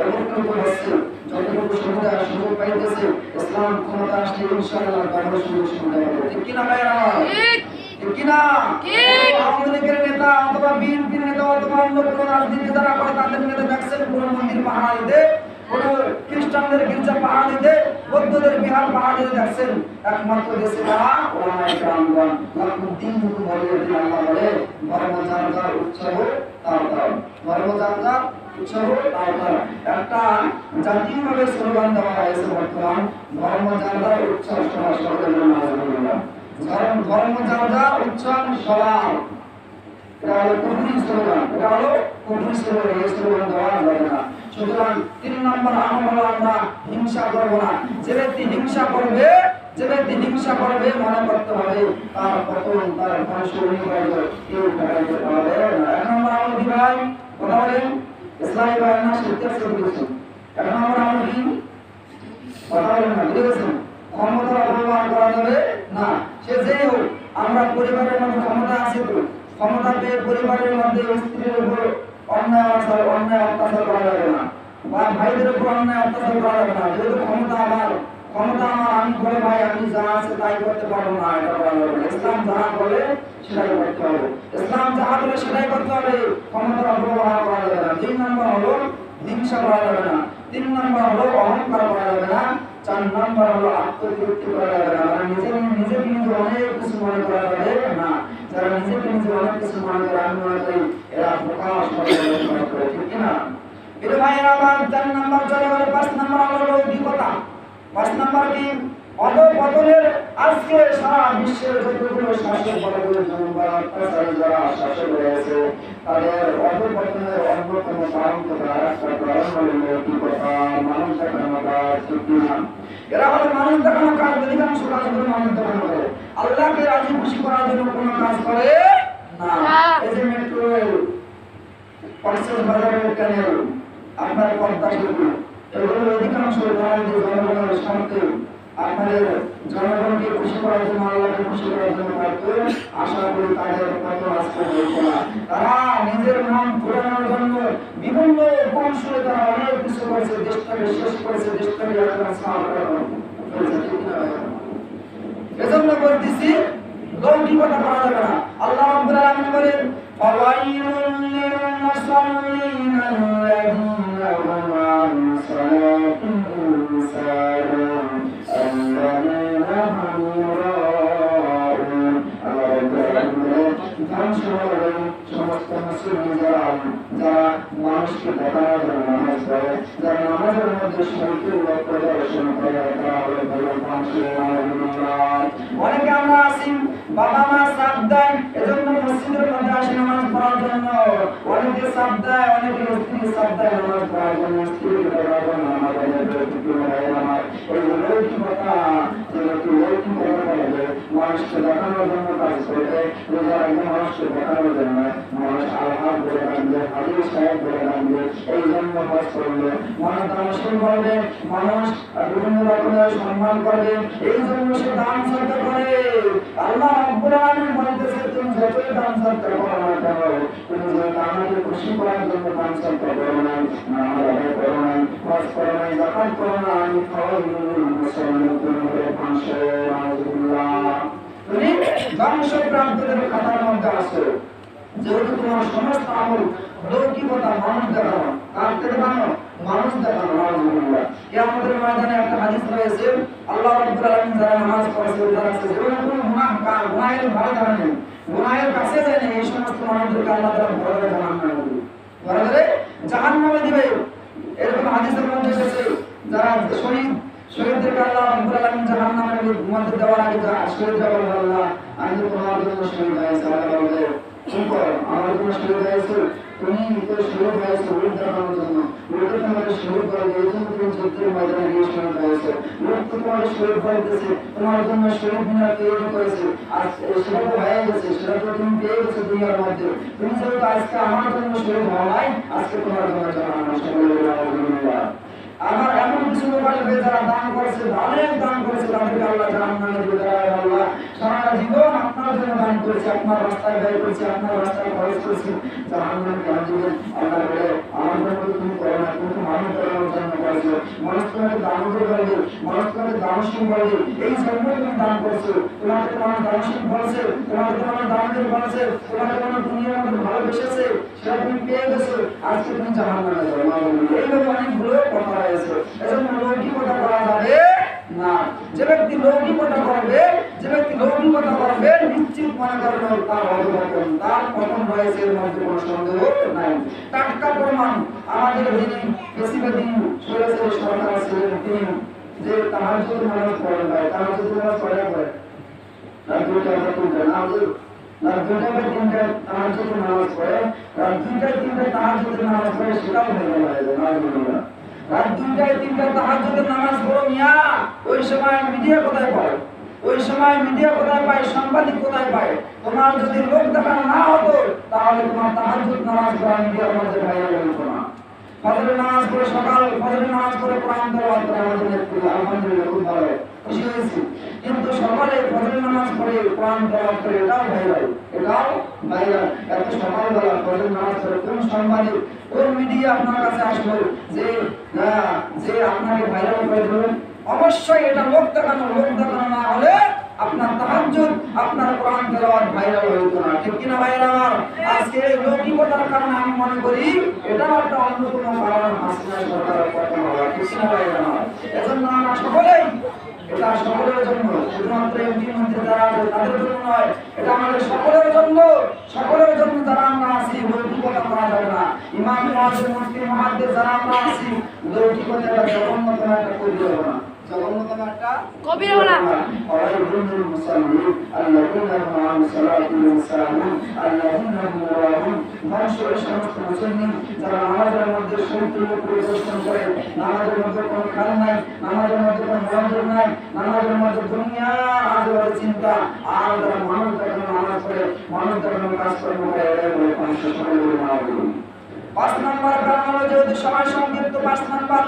উপকৃত হচ্ছে, যতটুকু সুবিধা সুযোগ পাইতেছে, ইসলাম ক্ষমতা আসলে ইনশাআল্লাহ তাদের সুযোগ সুবিধা হবে। ঠিক কিনা ভাইরা? ঠিক কিনা? আওয়ামী লীগের নেতা অথবা বিএনপির নেতা অথবা অন্য কোনো রাজনীতি যারা করে তাদের নেতা দেখছেন কোন মন্দির পাহারা দিতে, কোন খ্রিস্টানদের গির্জা পাহারা দিতে, বৌদ্ধদের বিহার পাহারা দিতে দেখছেন? একমাত্র দেশে তারা ওলামায়ে কেরামগণ লাকুদ্দিন হুকুম বলে আল্লাহ বলে ধর্ম যার যার উৎসব তার তার, ধর্ম যার যার উৎসব তার তার। একটা জাতীয়ভাবে স্লোগান দেওয়া হয়েছে বর্তমান, ধর্ম যার যার উৎসব সবার সকলের জন্য আলহামদুলিল্লাহ। ধর্ম যার যার উৎসব সবার, এটা হলো কুফরি স্লোগান, এটা হলো কুফরি স্লোগান, এই স্লোগান দেওয়া যাবে না। সুতরাং 3 নম্বর আমল হলো আমরা হিংসা করব না। যে ব্যক্তি হিংসা করবে, যে ব্যক্তি হিংসা করবে মনে করতে হবে তার পতন, তার ধ্বংস কেউ ঠেকাইতে পারবে না। 1 নম্বর আমল কি ভাই? কথা বলেন। ইসলামী ভাই না শিক্ষা শুরু করেছেন। 1 নম্বর আমল কি? কথা বলেন না, বুঝে গেছেন? ক্ষমতার অপব্যবহার করা যাবে না। সে যেই হোক, আমরা পরিবারের মধ্যে ক্ষমতা আছে তো, ক্ষমতা পেয়ে পরিবারের মধ্যে স্ত্রীর উপর অন্যায় অত্যাচার করা যাবে না, বা ভাইদের উপর অন্যায় অত্যাচার করা যাবে না। যেহেতু ক্ষমতা আমার, আমি বলে ভাই আমি যা আছে তাই করতে পারবো না, এটা করা যাবে না। ইসলাম যাহা বলে সেটাই করতে হবে, ইসলাম যাহা বলে সেটাই করতে হবে, ক্ষমতার অপব্যবহার করা যাবে না। 2 নম্বর হলো হিংসা করা যাবে না। 3 নম্বর হলো অহংকার করা যাবে না। 4 নম্বর হলো আত্মতৃপ্তি করা যাবে না, মানে নিজেকে অনেক কিছু মনে করা যাবে না। যারা নিজেকে অনেক কিছু মনে করে, আমি মনে করি এরা প্রকাশ করে, ঠিক কিনা? এটা ভাইয়েরা আমার 4 নম্বর চলে গেল। 5 নম্বর হলো লৌকিকতা। 5 নম্বর কি? অধঃপতনের আজকে সারা বিশ্বের যতগুলো শাসক বলগুলো অত্যাচারী যারা শাসক রয়েছে, তাদের অধঃপতনের অন্যতম কারণ একটা কারণ হলো লৌকিকতা, মানুষ দেখানো কাজ। ঠিক কিনা? এরা হলো মানুষ দেখানো কাজ, অধিকাংশ কাজগুলো মানুষ দেখানো করে, আল্লাহকে রাজি খুশি করার জন্য কোনো কাজ করে না। এই যে মেট্রো রেল, কক্সবাজার বাজারের ক্যানেল, আপনার পদ্মা সেতু, এগুলো অধিকাংশ জনগণের স্বার্থে, আপনাদের জনগণকে খুশি করার জন্য, আল্লাহকে খুশি করার জন্য করতে। আশা করি তাদের কত আজকে হয়েছে না। তারা নিজের নাম ঘোরানোর জন্য বিভিন্ন কৌশলে তারা অনেক কিছু করেছে, দেশটাকে শেষ করেছে, দেশটাকে এজন্য বলতেছি লৌকিকতা করা যাবে না। আল্লাহ রাব্বুল আলামিন বলেন ফাওয়াইলুল লিল মুসাল্লিন আল্লাযীনা হুম আন সালাতিহিম সাহুন আল্লাযীনা হুম রাউন। আল্লাহ রাব্বুল আলামিন ধ্বংস হবেন সমস্ত মুসলিম যারা মানুষকে দেখানোর জন্য নামাজ পড়ে, যারা নামাজের মধ্যে শরীরের লক্ষ্য প্রদর্শন করে, তারা হলো ধ্বংস। অনেকে আমরা আছি বাবা মা সাথ দেয়, এজন্য মসজিদের মধ্যে আসে নামাজ পড়ার জন্য। অনেকে সাথ দেয়, অনেকে স্ত্রী সাথ দেয় নামাজ পড়ার জন্য, স্ত্রীকে পড়ার জন্য নামাজ পড়ে। এই লৌকিকতা, লৌকিকতা করবে, মানুষকে দেখানোর জন্য কাজ করবে, রোজা রাখবে মানুষকে দেখানোর জন্য, মানুষ আল্লাহ বলে রাখবে, হাজির সাহেব বলে রাখবে, এই জন্য কাজ করবে। মানুষ দান করবে, মানুষ বিভিন্ন রকমের সম্মান করবে, এই জন্য সে দান সৎকা করে। আল্লাহ রাব্বুল আলামিন বলতেছে তুমি যতই দান সৎকা করো না কেন, তুমি যদি আমাকে খুশি করার জন্য দান সৎকা করো না, নামাজ আদায় করো না, হজ করো না, যাকাত করো না, আমি খাওয়াই মুসলমান তোমাকে ধ্বংস। তুমি ধ্বংসপ্রাপ্তদের খাতার মধ্যে আছো। যেহেতু তোমার সমস্ত আমল লৌকিকতা, মানুষ দেখানো, কার থেকে বানো? মানুষ দেখানো। আলহামদুলিল্লাহ, কিয়ামতের ময়দানে একটা হাদিস রয়েছে, আল্লাহ রাব্বুল আলামিন যারা নামাজ পড়ছে, যারা জীবনে কোনো গুনাহের ভারে দাঁড়ায় নেই, গুনাহের কাছে যায় না, এই সমস্ত মানুষদেরকে আল্লাহ তাআলা ভরে জাহান্নামে দিবে। এরকম হাদিসের মধ্যে এসেছে যারা শহীদদেরকে আল্লাহ রাব্বুল আলামিন জাহান্নাম তোমাদের দেওয়ার আগে যা শহীদরা বলবে আল্লাহ আমি তো তোমার জন্য শহীদ হয়েছি, আল্লাহ বলবে কি করো আমার জন্য শহীদ হয়েছে, তুমি তো শহীদ হয়েছে উঠ দেখানোর জন্য, উঠে তোমাকে শহীদ করে এই জন্য তুমি যুদ্ধের ময়দানে গিয়ে শহীদ হয়েছে, লোক তো তোমাকে শহীদ করে দিয়েছে, তোমার জন্য শহীদ মিনার তৈরি করেছে, আর সেটা তো হয়ে গেছে, সেটা তো তুমি পেয়ে গেছো দুনিয়ার মধ্যে, তুমি যেহেতু আজকে আমার জন্য শহীদ হওয়া নাই, আজকে তোমার জন্য জানানো সকলে আলহামদুলিল্লাহ। আমার এমন কিছু লোক আসবে যারা দান করেছে, অনেক দান করেছে, তাদেরকে আল্লাহ জাহান্নামে দিবে, আল্লাহ সারা জীবন আপনার জন্য দান করেছে, আপনার রাস্তায় ব্যয় করেছে, আপনার রাস্তায় খরচ করেছে, জাহান্নামে কেন দিবেন? আল্লাহ বলে আমার জন্য তুমি করো না, কিন্তু মানুষ করার জন্য করেছো, মানুষ তোমাকে দানবীর করবে, মানুষ তোমাকে দানশীল করবে, এই জন্য তুমি দান করছো, তোমাকে তোমার দানশীল বলেছে, তোমাকে তোমার দানবীর বলেছে, তোমাকে তোমার দুনিয়ার মধ্যে ভালোবেসেছে, সেটা তুমি পেয়ে গেছো, আজকে তুমি জাহান্নামে যাও। এইভাবে অনেকগুলো কথা রয়েছে, এজন্য লৌকিকতা করা যাবে না। যে ব্যক্তি লৌকিকতা করবে, যে ব্যক্তি লৌকিকতা করবে, নিশ্চিত মনে করবেন তার অধঃপতন, তার পতন রয়েছে, এর মধ্যে কোনো সন্দেহ নাই। টাটকা প্রমাণ আমাদের যিনি বেশিরভাগী সরেছে সরকার ছিলেন, তিনি যে তাহাজ্জুদ নামাজ পড়েন, ভাই তাহাজ্জুদ নামাজ পড়া করে রাত 2টা বা 3টা নামাজ, রাত 2টা বা 3টা তাহাজ্জুদ নামাজ পড়ে, রাত 2টা 3টা তাহাজ্জুদ নামাজ পড়ে, সেটাও হয়ে যায় নাউজুবিল্লাহ। রাত 2টা 3টা তাহাজ্জুদের নামাজ পড়ো মিয়া, ওই সময় মিডিয়া কোথায় পায়? ওই সময় মিডিয়া কোথায় পায়? সাংবাদিক কোথায় পায়? তোমার যদি লোক দেখানো না হতো তাহলে তোমার তাহাজ্জুদ নামাজ পড়া মিডিয়ার মধ্যে ভাইরাল হতো না। ফজরের নামাজ পড়ে সকাল, ফজরের নামাজ পড়ে কোরআন তেলাওয়াত করে আমাদের নেত্রী, আলহামদুলিল্লাহ খুব ভালো খুশি হয়েছি। কিন্তু সকালে ফজরের নামাজ পড়ে কোরআন তেলাওয়াত করে এটাও ভাইরাল, এটাও ভাইরাল। এত সকালবেলা ফজরের নামাজ পড়ে কোন সাংবাদিক, কোন মিডিয়া আপনার কাছে আসলো যে যে আপনাকে ভাইরাল করে দেবেন? অবশ্যই এটা লোক দেখানো, লোক দেখানো না হলে আপনার তাহাজ্জুদ, আপনার কোরআন তেলাওয়াত ভাইরাল হইতো না, ঠিক কিনা ভাইরা আমার? আজকে এই লৌকিকতার কারণে আমি মনে করি এটা একটা অন্যতম কারণ হাসিনা সরকারের পতন হওয়া, ঠিক কিনা ভাইরা আমার? এজন্য আমরা সকলেই, এটা সকলের জন্য, শুধুমাত্র এমপি মন্ত্রী যারা আছে তাদের জন্য নয়, এটা আমাদের সকলের জন্য, সকলের জন্য যারা আমরা আছি লৌকিকতা করা যাবে না। ইমাম মুয়াজ্জিন মুফতি মুহাদ্দিস যারা আমরা আছি লৌকিকতা জঘন্যতম একটা করে দেব না, জঘন্যতম একটা কবির হলো না। ওয়াইলুল মুসাল্লিন আল্লাযীনা হুম আন সালাতিহিম সাহুন আল্লাযীনা হুম রাহুন। মানুষের সমস্ত মুসলিম যারা নামাজের মধ্যে শরীয়ত পরিদর্শন করে, নামাজের মধ্যে কোনো খেয়াল নাই, নামাজের মধ্যে কোনো মনোযোগ নাই, নামাজের মধ্যে দুনিয়া আজেবাজে চিন্তা, আর যারা মানুষ দেখানো নামাজ পড়ে, মানুষ দেখানো কাজকর্ম করে, এরাই বলে মানুষ সকলে বলে নামাজ পড়ে। 5 নম্বর কারণ হলো যেহেতু সময় সংক্ষিপ্ত, 5 নম্বর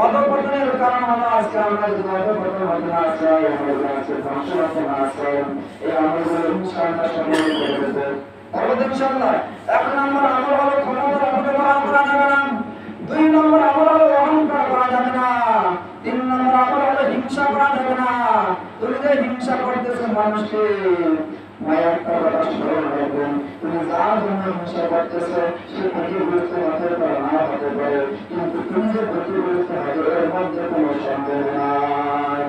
অধঃপতনের কারণ হলো আজকে আমরা যদি অধঃপতন হতে না চাই, আমাদের আজকে ধ্বংস হতে না চাই, এই আমলগুলো ইনশাআল্লাহ সফল করে দেবো, বলবো ইনশাআল্লাহ। 1 নম্বর আমল হলো ক্ষমতার অপব্যবহার করা যাবে না, 2 নম্বর আমল হলো অহংকার করা যাবে না, 3 নম্বর আমল হলো হিংসা করা যাবে না। তুমি যে হিংসা করতেছো মানুষকে, ভাই একটা কথা স্মরণ রাখবেন, তুমি যার জন্য হিংসা করতেছো সে ক্ষতিগ্রস্ত হতে পারে না হতে পারে, কিন্তু তুমি যে ক্ষতিগ্রস্ত হবে এর মধ্যে কোনো সন্দেহ নাই,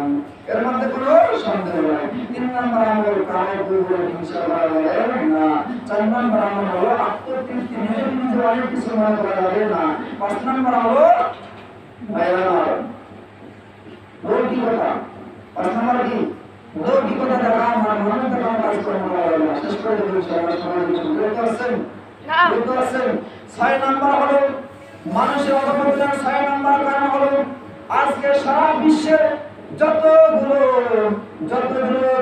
এর মধ্যে কোনো সন্দেহ নাই। 3 নম্বর আমল কারো দুর্বল হিংসা করা যাবে না। 4 নম্বর আমল হলো আত্মতৃপ্তি, নিজে নিজে অনেক কিছু মনে করা যাবে না। 5 নম্বর হলো ভাইরা লৌকিকতা। 5 নম্বর কি? লৌকিকতা দ্বারা আমার মনে দ্বারা কাজ করা যাবে না। শেষ করে দেবেন সবাই, সবাই কিছু বুঝতে পারছেন? বুঝতে পারছেন? 6 নম্বর হলো মানুষের অধঃপতনের 6 নম্বর কারণ হলো আজকে সারা বিশ্বের যতগুলো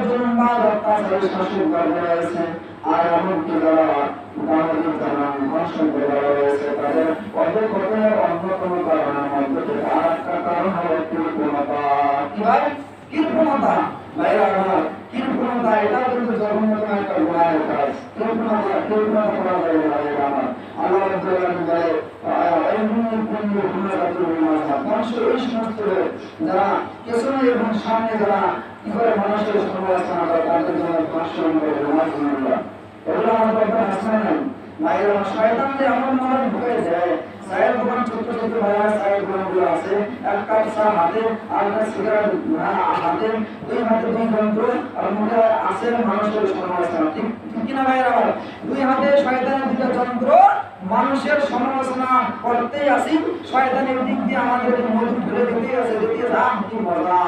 জুলুমবাজ অত্যাচারী শাসক রয়েছে, আর এমনকি যারা দানবীর যারা ধ্বংস করে রয়েছে, তাদের অধঃপতনের অন্যতম কারণের মধ্যে থেকে আর একটা কারণ হলো কৃপণতা। কি ভাই? কৃপণতা। ভাইরা আমার, কৃপণতা এটা কিন্তু জঘন্যতম একটা গুনাহের কাজ। কৃপণতা করা যাবে না ভাইরা আমার। আল্লাহ রাব্বুল আলামিন বলে মানুষের ওই সমস্ত যারা পেছনে এবং সামনে যারা কি করে মানুষের সমালোচনা করে, তাদের জন্য ভাষণ করে নাউজুবিল্লাহ। এগুলো আমাদের একটা হাসনা নাই ভাইরা। শয়তান যে এমন মনে ঢুকে যায়, চায়ের দোকান ছোট্ট ছোট্ট ভাইরা চায়ের দোকানগুলো আছে, 1 কাপ চা হাতে আর একটা সিগারেট হাতে, 2 হাতে 2 যন্ত্র, আর মুখে আছে মানুষের সমালোচনা, ঠিক কিনা ভাইরা? 2 হাতে শয়তানের 2টা যন্ত্র, মানুষের সমালোচনা করতেই আসি, শয়তানের দিক দিয়ে আমাদের মধু ঢেলে দিতেই আছে, কি মজা।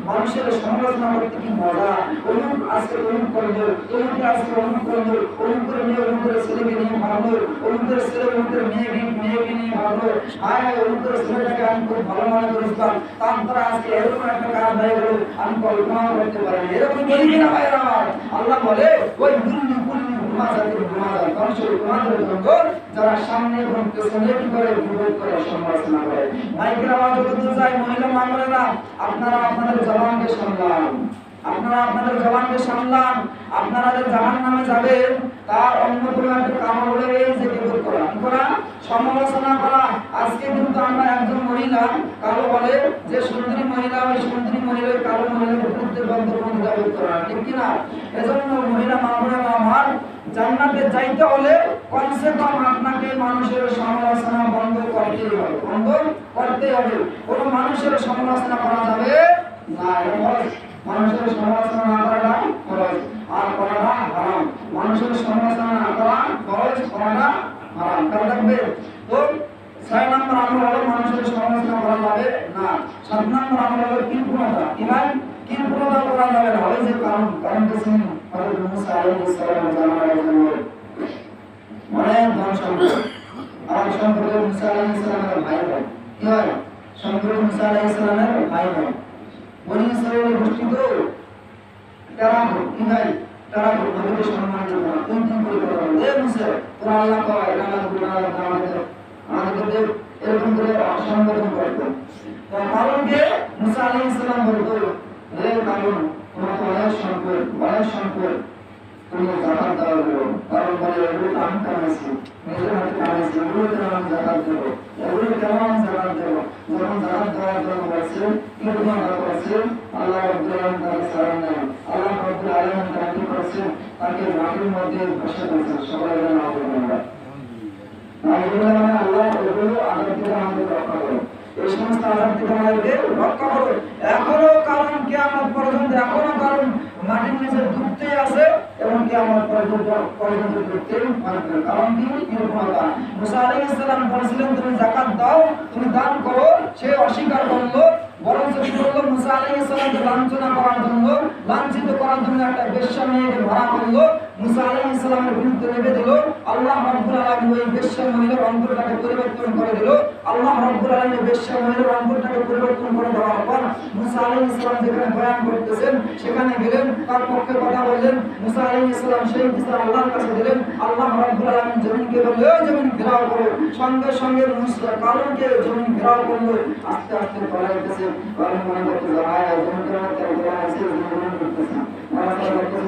মানুষের সমালোচনা করতে কি মজা, অমুক আজকে অমুক করলো, অমুক আজকে অমুক করলো, অমুকের মেয়ে অমুকের ছেলেকে নিয়ে ভাবলো, অমুকের ছেলে অমুকের মেয়েকে নিয়ে ভাবলো, আয় অমুকের ছেলেটাকে আমি খুব ভালো মনে করেছিলাম, তারপরে আজকে এরকম একটা কাজ হয়ে গেল আমি কল্পনাও করতে পারিনি। এরকম বলি কিনা ভাইয়ের আমার? আল্লাহ বলে ওই গুল্লি গুল্লি ঘুমাজাতের ঘুমাজা ধ্বংসের ঘুমাদের জঙ্গল, যারা সামনে এবং পেছনে কি করে বিরোধ করে সমালোচনা করে। মাইকের আওয়াজ যত যায় মহিলা মামলেরা, আপনারা আপনাদের জবানকে সামলান, আপনারা আপনাদের জবানকে সামলান। আপনারা যে জাহান্নামে যাবেন তার অন্যতম একটা কারণ হলো এই যে বিরোধ করা, সমালোচনা করা। আজকে কিন্তু আমরা একজন মহিলা কালো বলে যে সুন্দরী মহিলা, ওই সুন্দরী মহিলা কালো মহিলার বিরুদ্ধে বন্ধন দাবি করা, ঠিক কিনা? এজন্য মহিলা মামলেরা আমার, জান্নাতে যাইতে হলে কমসে কম আপনাকে মানুষের সমালোচনা বন্ধ করতেই হবে, বন্ধ করতেই হবে। কোনো মানুষের সমালোচনা করা যাবে না। মানুষের সমালোচনা না করাটা খরচ, আর করাটা হারাম। মানুষের সমালোচনা না করা খরচ, করাটা হারাম। কারণ থাকবে তো 6 নম্বর আমল হলো মানুষের সমালোচনা করা যাবে না। 7 নম্বর আমল হলো কিরপুরতা। কি ভাই? কিরপুরতা করা যাবে না। ওই যে কারণ কিছু হযরত মুসা আলাইহিস সালাম জানার জন্য অনেক ধন সম্পদ, আর সম্পর্কে মুসা আলাইহিস সালামের ভাই হয়। কি হয়? সম্পর্কে মুসা আলাইহিস সালামের ভাই হয়। বনি ইসরায়েলের গোষ্ঠী তো তারা কি ভাই? তারা নবীকে সম্মান করে না। কোন করে কথা বলে? এ মুসা, তোরা আল্লাহ কয়, আল্লাহ গুনাহ আমাদের এরকম করে অসম্বোধন করতো। তো কারণকে মুসা আলাইহিস সালাম বলতো, হে কারণ তোমার তো অনেক সম্পদ, তুমি যাকাত দাও। কারণ বলে এগুলো আমি কামাইছি, নিজের হাতে কামাইছি, এগুলো কেন আমি যাকাত দেবো, এগুলো কেন আমি যাকাত দেবো? যখন যাকাত দেওয়ার জন্য বলছে, কি ঘোষণা করেছে? আল্লাহ রাব্বুল আলামিন তাকে ছাড়েন নাই। আল্লাহ রাব্বুল আলামিন তাকে কি করেছেন? তাকে মাটির মধ্যে বসে দিয়েছেন। সবাই যেন আল্লাহ আল্লাহ এগুলো আজাদ থেকে আমাদের রক্ষা করো, এই সমস্ত আজাদ থেকে আমাদেরকে রক্ষা করো। এখনো কারণ কিয়ামত পর্যন্ত, এখনো কারণ মাটির নিচে ডুবতেই আছে এবং কিয়ামত পর্যন্ত ডুবতেই থাকবে। কারণ কি? কিরকমতা। মুসা আলাইহিস সালাম বলেছিলেন তুমি যাকাত দাও, তুমি দান করো, সে অস্বীকার করলো। বরঞ্চ কি করলো? মুসা আলাইহিস সালামকে লাঞ্ছনা করার জন্য, লাঞ্ছিত করার জন্য একটা বেশ্যা মেয়েকে ভাড়া করলো, মুসা আলাইহিস সালামের বিরুদ্ধে নেমে দিল। আল্লাহ রাব্বুল আলামিন ওই বেশ্যা মহিলার অন্তরটাকে পরিবর্তন করে দিল। আল্লাহ রাব্বুল আলামিন বেশ্যা মহিলার অন্তরটাকে পরিবর্তন করে দেওয়ার পর মুসা আলাইহিস সালাম যেখানে বয়ান করতেছেন সেখানে গেলেন, তার পক্ষে কথা বললেন। মুসা আলাইহিস সালাম সেই বিচার আল্লাহর কাছে দিলেন। আল্লাহ রাব্বুল আলামিন জমিনকে বলল, ও জমিন ঘেরাও করো। সঙ্গে সঙ্গে মুসা কারণকে জমিন ঘেরাও করলো। আস্তে আস্তে পলাইতেছে, কারণ মনে করতে যায় জমিনের মধ্যে ঘেরা আছে, জমিন করতেছে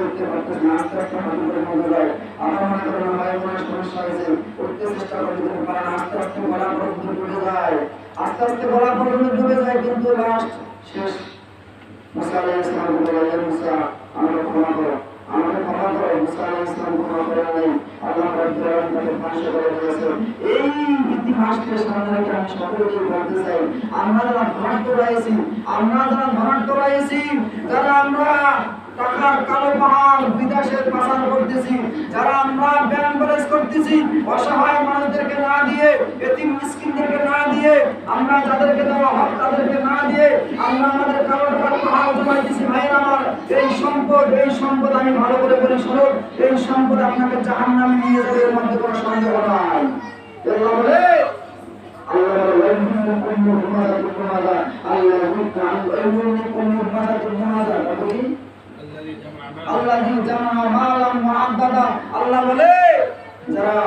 উঠতে পারতেছে না, আস্তে আস্তে হাঁটু করে মধ্যে যায়। আমার মনে করেন ভাই বোনের সমস্যা হয়েছে, উঠতে চেষ্টা করতে পারেন, আস্তে আস্তে গলা পর্যন্ত ডুবে যায়, আস্তে আস্তে গলা পর্যন্ত ডুবে যায়, কিন্তু লাস্ট শেষ। মুসা আলাইহিস সালাম বলে, মুসা আমাকে ক্ষমা করো, আমাকে ক্ষমা করো। মুসা আলাইহিস সালাম ক্ষমা করে নাই। আল্লাহ রাব্বুল আলামিন তাকে ধ্বংস করে দিয়েছে। এই ইতিহাসকে সামনে রেখে আমি সকলকে বলতে চাই, আমরা যারা ধনাঢ্য রয়েছি, যারা আমরা টাকার কালো পাহাড় বিদেশে পাচার করতেছি, যারা আমরা ব্যাংক ব্যালেন্স করতেছি, অসহায় মানুষদেরকে না দিয়ে, এতিম মিসকিনদেরকে না দিয়ে, আমরা যাদেরকে দেওয়া হক তাদেরকে না দিয়ে আমরা আমাদের কালো টাকার পাহাড় জমাইতেছি। ভাইয়ের আমার, এই সম্পদ আমি ভালো করে বলি শোনো, এই সম্পদ আপনাকে জাহান্নামে নিয়ে যাবে, এর মধ্যে কোনো সন্দেহ নাই। আল্লাহ বলে, আল্লাহ বলে যারা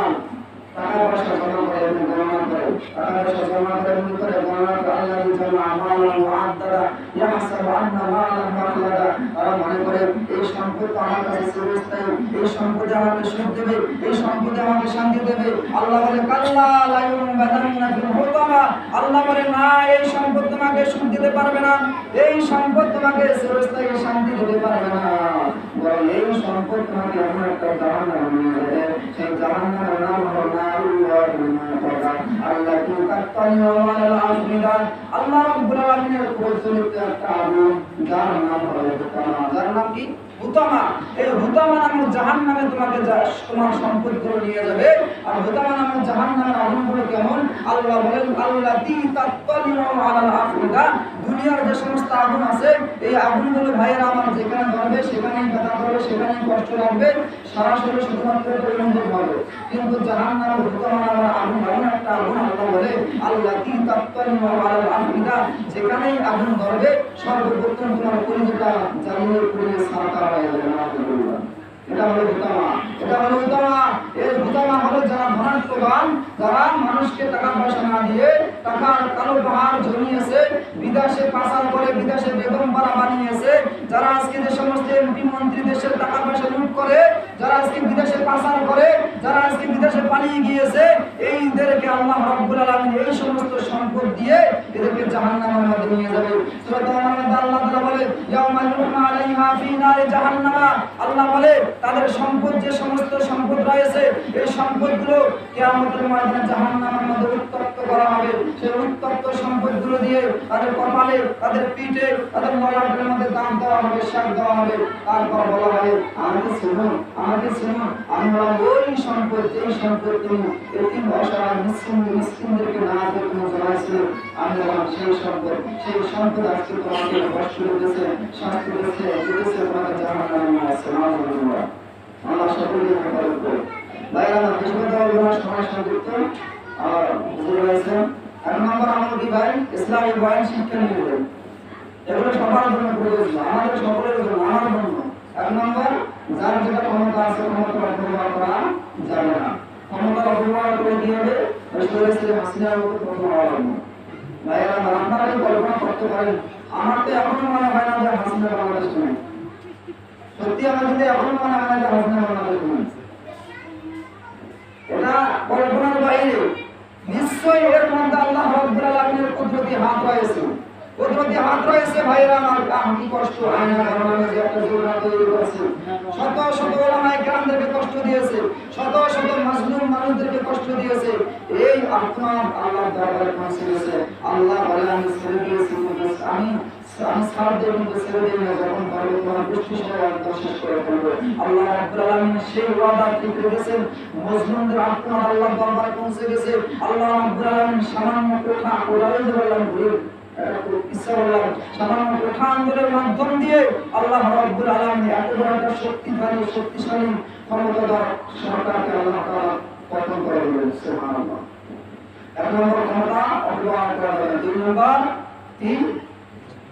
টাকা পয়সা জমা করে এবং গণনা করে, টাকা পয়সা জমা করে এবং করে গণনা করে, আল্লাহ জামা মালাম মুআদ্দাদা ইয়াহসাবু আন্না মালাম মুআদ্দাদা, তারা মনে করে এই সম্পদ আমার কাছে চিরস্থায়ী, এই সম্পদ আমাকে সুখ দেবে, এই সম্পদ আমাকে শান্তি দেবে। আল্লাহ বলে কাল্লা লা ইউনবাদান্না ফিল হুতামা, আল্লাহ বলে না, এই সম্পদ তোমাকে সুখ দিতে পারবে না, এই সম্পদ তোমাকে চিরস্থায়ী শান্তি দিতে পারবে না, বরং এই সম্পদ তোমাকে এমন একটা জাহান্নামে নিয়ে যাবে। সেই জাহান্নামের নাম হলো আল্লাহ রাব্বুল আলামিনের প্রচলিত একটা আগুন, যার নাম হলো জাহান্নাম। নাম কি? হুতামা। এই হুতামা নামক জাহান্নামে তোমাকে তোমার সম্পদগুলো নিয়ে যাবে। আর হুতামা নামক জাহান্নামের আগুনগুলো কেমন? আল্লাহ বলেন আল্লাতী তাত্তালিউ আলাল আফিদা। দুনিয়ার যে সমস্ত আগুন আছে এই আগুনগুলো ভাইয়েরা আমার যেখানে ধরবে সেখানেই ব্যথা করবে, সেখানেই কষ্ট লাগবে, সরাসরি শুধুমাত্র পরিবন্ধক হবে। কিন্তু জাহান্নামের হুতামা নামক আগুন এমন একটা আগুন, আল্লাহ বলে আল্লাতী তাত্তালিউ আলাল আফিদা, যেখানেই আগুন ধরবে সর্বপ্রথম তোমার কলিজাটা জ্বালিয়ে পুড়িয়ে ছারখার হয়ে যাবে। নাউযুবিল্লাহ। এটা হলো হুতামা। এটা হলো হুতামা। এই হুতামা হলো যারা ধনাত্মবান, যারা মানুষকে টাকা পয়সা না দিয়ে টাকার কালো পাহাড় জমিয়েছে, বিদেশে পাচার করে বিদেশে বেগম পাড়া বানিয়েছে, যারা আজকে যে সমস্ত এমপি মন্ত্রী দেশের টাকা পয়সা লুট করে, যারা আজকে বিদেশে পাচার করে, যারা আজকে বিদেশে পালিয়ে গিয়েছে, এইদেরকে আল্লাহ রাব্বুল আলামিন এই সমস্ত সম্পদ দিয়ে এদেরকে জাহান্নামের মধ্যে নিয়ে যাবে। সূরা তাওবার মধ্যে আল্লাহ তাআলা বলে ইয়াউমা ইউহমা আলাইহা ফি নারি জাহান্নামা। আল্লাহ বলে তাদের সম্পদ, যে সমস্ত সম্পদ রয়েছে এই সম্পদগুলো কিয়ামতের ময়দানে জাহান্নামের মধ্যে উত্তপ্ত করা হবে। সেই উত্তপ্ত সম্পদগুলো দিয়ে তাদের কপালে, তাদের পিঠে, তাদের ললাটের মধ্যে দাগ দেওয়া হবে, শাক দেওয়া হবে। তারপর বলা হবে আমাকে শুনুন, আমাকে শুনুন, আমি হলাম ওই সম্পদ, যেই সম্পদ তুমি এতিম অসহায় মিসকিনদেরকে না দিয়ে তুমি জ্বালাইছিলে। আমি হলাম সেই সম্পদ। সেই সম্পদ আজকে তোমাকে কষ্ট দিতেছে, শাস্তি দিতেছে, তোমাকে জাহান্নামে নিয়ে আসছে। নাউযুবিল্লাহ। আল্লাহ সকলকে হেফাজত করুন। ভাইরা আমার বেশি কথা বলবো না, সময় সংযুক্ত। আর হুজুর রয়েছেন 1 নম্বর আমল কি ভাই? ইসলামী বয়ান শিক্ষা নিবেদন। এগুলো সবার জন্য প্রয়োজন, আমাদের সকলের জন্য, আমার জন্য। 1 নম্বর, যার যেটা ক্ষমতা আছে ক্ষমতা অপব্যবহার করা যাবে না। ক্ষমতার অপব্যবহার করে কি হবে? হাসিনার মতো প্রথম হওয়া লাগবে। ভাইরা আমার, আপনারা কি কল্পনা করতে পারেন? আমার তো এখনো মনে হয় না যে হাসিনা বাংলাদেশ নয়। সত্যি আমার যদি এখনো মনে হয় না যে হাসিনা বাংলাদেশ নয়, এটা কল্পনার বাইরে। নিশ্চয়ই এর মধ্যে আল্লাহ রাব্বুল আলামিনের কুদরতি হাত রয়েছে, কুদরতি হাত রয়েছে। ভাইরা আমার, কি কষ্ট আয়না বানানো যে একটা জোড়া তৈরি করেছে, শত শত ওলামায়ে কেরামদেরকে কষ্ট দিয়েছে, শত শত মাজলুম মানুষদেরকে কষ্ট দিয়েছে। এই আপনার আল্লাহর দরবারে পৌঁছে গেছে। আল্লাহ বলে আমি ছেড়ে দিয়েছি, আমি ছাড় দেব, কিন্তু ছেড়ে দেব না, যখন পারবো তোমার বৃষ্টি সবাই শেষ করে ফেলবো। আল্লাহ রাব্বুল আলামিন সেই ওয়াদা ঠিক রেখেছেন। মজলুমদের আত্মা আল্লাহর দরবারে পৌঁছে গেছে। আল্লাহ রাব্বুল আলামিন সামান্য কোঠা কোড়ালে বললাম সামান্য কোঠা আন্দোলনের মাধ্যম দিয়ে আল্লাহ রাব্বুল আলামিন এত বড় একটা শক্তিশালী ক্ষমতাধর সরকারকে আল্লাহ তাআলা পতন করে দিলেন। সুবহানাল্লাহ। 1 নম্বর ক্ষমতা অপব্যবহার করা যাবে না। 2 নম্বর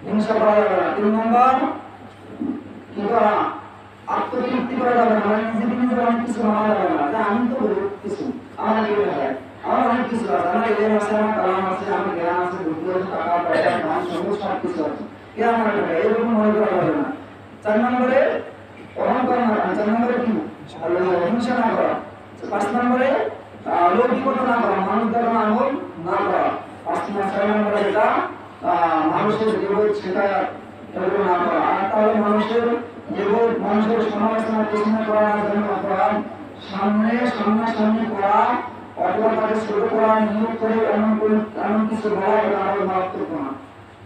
হিংসা করা যাবে না। 3 নম্বর কি করা? আত্মতৃপ্তি করা যাবে না। নিজে অনেক কিছু মানা যাবে না, যে আমি তো কিছু আমার কি হয়, আমার অনেক কিছু আছে, আমার এলেম আছে, আমার কালাম আছে, আমার জ্ঞান আছে, বুদ্ধি আছে, টাকা পয়সা ধন সম্পদ সব কিছু আছে, কে আমার টাকা, এরকম মনে করা যাবে না। 4 নম্বরে অহংকার না করা। 4 নম্বরে কি? হিংসা না করা। 5 নম্বরে লৌকিকতা না করা, মানুষ দেখানো আমল না করা। 6 নম্বরে এটা মানুষের জীবন সেটা এগুলো না করা। আর তাহলে মানুষের জীবন, মানুষের সমালোচনা প্রশ্ন করা না, যেন অপরাধ সামনাসামনি করা, অথবা তাকে ছোট করা, নিয়োগ করে এমন কিছু বলা, এটা আরো মারাত্মক না।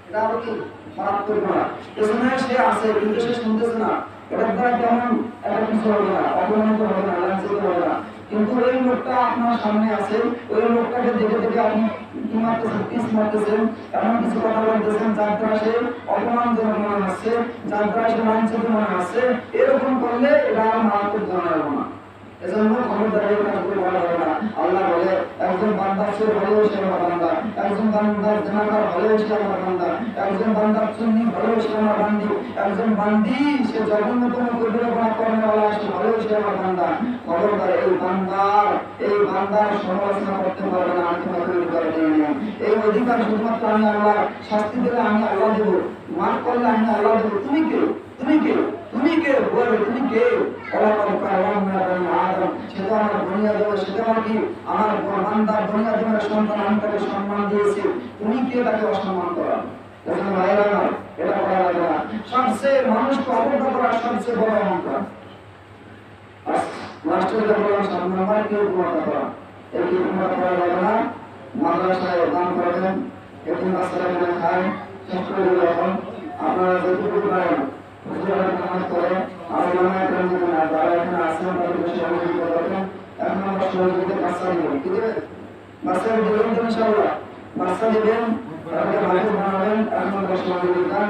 এটা আরো কি মারাত্মক না? পেছনে সে আছে কিন্তু সে শুনতেছে না, এটার দ্বারা তেমন একটা কিছু হবে না, অপমানিত হবে না, লাঞ্ছিত হবে না। কিন্তু ওই লোকটা আপনার সামনে আছে, ওই লোকটাকে দেখে দেখে আপনি কি মারতেছেন, পিস মারতেছেন, এমন কিছু কথা বলতেছেন যার দ্বারা সে অপমানজনক মনে হচ্ছে, যার দ্বারা সে লাঞ্ছিত মনে হচ্ছে। এরকম করলে এটা আর মারাত্মক জানাবো না। এজন্য ক্ষমতার কাজগুলো বলা হবে না। আল্লাহ বলে একজন বান্দার চোর হলেও সে আমার বান্দা, একজন বান্দার জেনাকার হলেও সে আমার বান্দা, একজন বান্দার সুন্নি হলেও সে আমার বান্দি, একজন বান্দি সে জঘন্যতম কবিরা গুনাহ করেওয়ালা সে হলেও সে আমার বান্দা। খবরদার এই বান্দার সমালোচনা করতে পারবে না, আমি তোমাকে অধিকার দিয়ে নিলাম। এই অধিকার শুধুমাত্র আমি আল্লাহ, শাস্তি দিলে আমি আল্লাহ দেব, মাফ করলে আমি আল্লাহ দেব। তুমি কে? বলবে তুমি কে? সে তো আমার দুনিয়া দেবে, সেটা আমার কি? আমার বান্দার দুনিয়া দেবের সন্তান, আমি তাকে সম্মান দিয়েছি, তুমি কে তাকে অসম্মান করা? ভাইরা আমার, এটা করা যাবে না। সবচেয়ে মানুষকে অবজ্ঞা করা সবচেয়ে বড় অহংকার। লাস্টের যেটা বললাম 7 নম্বর, কেউ উপমতা করা। এই কি উপমতা করা যাবে না। মাদ্রাসায় দান করবেন, এতিম বাচ্চারা খায়, শেষ করে দিল। এখন আপনারা যেটুকু পারেন নামাজ পড়ে আর উলামায়ে কেরাম যারা এখানে আছেন তাদেরকে সহযোগিতা করবেন। 1 নম্বর সহযোগিতা বাচ্চা দিবেন, কি দেবেন? বাচ্চা দিবেন তো ইনশাআল্লাহ, বাচ্চা দিবেন, তাদেরকে হাফেজ বানাবেন। 1 নম্বর সহযোগিতা।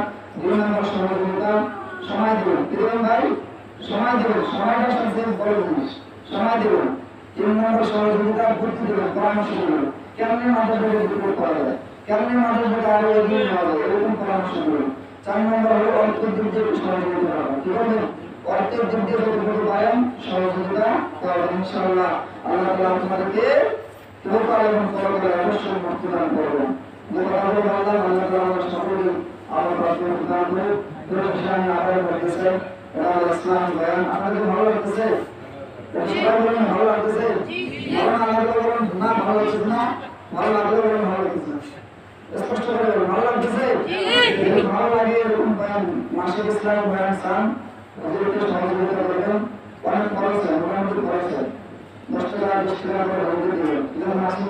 2 নম্বর সহযোগিতা সময় দিবেন, কি দেবেন ভাই? সময় দিবেন, সময়টা সবচেয়ে বড় জিনিস, সময় দিবেন। 3 নম্বর সহযোগিতা বুদ্ধি দিবেন, পরামর্শ দিবেন, কেমনে মাদ্রাসাকে বিকল্প করা যায়, কেমনে মাদ্রাসাকে আরো এগিয়ে নেওয়া যায়, এরকম পরামর্শ দিবেন। 4 নম্বর হলো অর্থের দিক দিয়ে সহযোগিতা করবেন, কি করবেন? অর্থের দিক দিয়ে যতটুকু পারেন সহযোগিতা করবেন। ইনশাআল্লাহ আল্লাহ তাআলা আপনাদেরকে কৃপা এবং পরকালে অবশ্যই মুক্তি দান করবেন। যে কথাগুলো বললাম আল্লাহ তাআলা আমাদের সকলকে আমার প্রার্থনা দান করুন। পুরো বিষয় আমি আবার বলতেছি, এটা হলো ইসলাম বয়ান। আপনাদের ভালো লাগতেছে? সবাই বলেন ভালো লাগতেছে? ভালো না লাগলে বলেন না ভালো লাগছে না, ভালো লাগলে বলেন ভালো লাগতেছে না। স্পষ্ট করে বলেন ভালো লাগতেছে? ভালো লাগে এরকম বয়ান মাসিক ইসলাম বয়ান চান, ওদেরকে সহযোগিতা করবেন। অনেক খরচ হয়, মোটামুটি খরচ হয়, 10 টাকা 20 টাকা করে ভর্তি দেবেন। এখানে মাসিক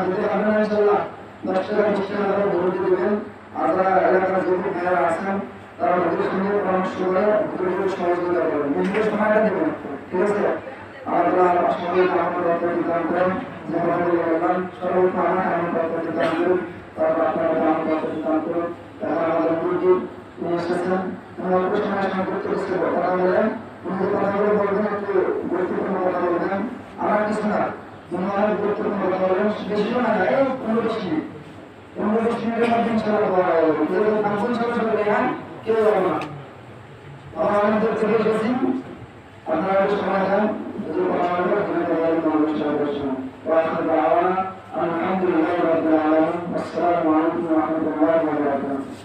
দিতে পারবেন না ইনশাআল্লাহ, 10 টাকা 20 টাকা করে ভর্তি দেবেন। আর যারা এলাকার যুবক ভাইয়েরা আছেন তারা ওদের সঙ্গে পরামর্শ করে ওদেরকে সহযোগিতা করবেন, নিজেদের সময়টা দেবেন, ঠিক আছে? আল্লাহ সকলকে আমার প্রার্থনা দান করেন। যে কথাগুলো বললাম সর্বপ্রথম আমার প্রার্থনা দান করুন, তারপর আপনারা আমার প্রার্থনা দান করুন। এখন আমাদের গুরুজি নিয়ে এসেছেন, উনি অল্প সময়ের সংক্ষিপ্ত কিছু কথা বলেন। উনি যে কথাগুলো বলবেন একটু গুরুত্বপূর্ণ কথা বলবেন, আমার কিছু না, উনি অনেক গুরুত্বপূর্ণ কথা বলবেন, বেশিও না যায় 15-20 মিনিট, 15-20 মিনিটের মধ্যে ইনশাআল্লাহ বলা যাবে। কেউ 5 জন চলে যান, কেউ যাবে না। আমরা অনেক দূর থেকে এসেছি, আপনারা একটু সময় দেন, যদি কথা বলবেন وآخر دعوانا الحمد لله رب العالمين والسلام عليكم ورحمة الله وبركاته.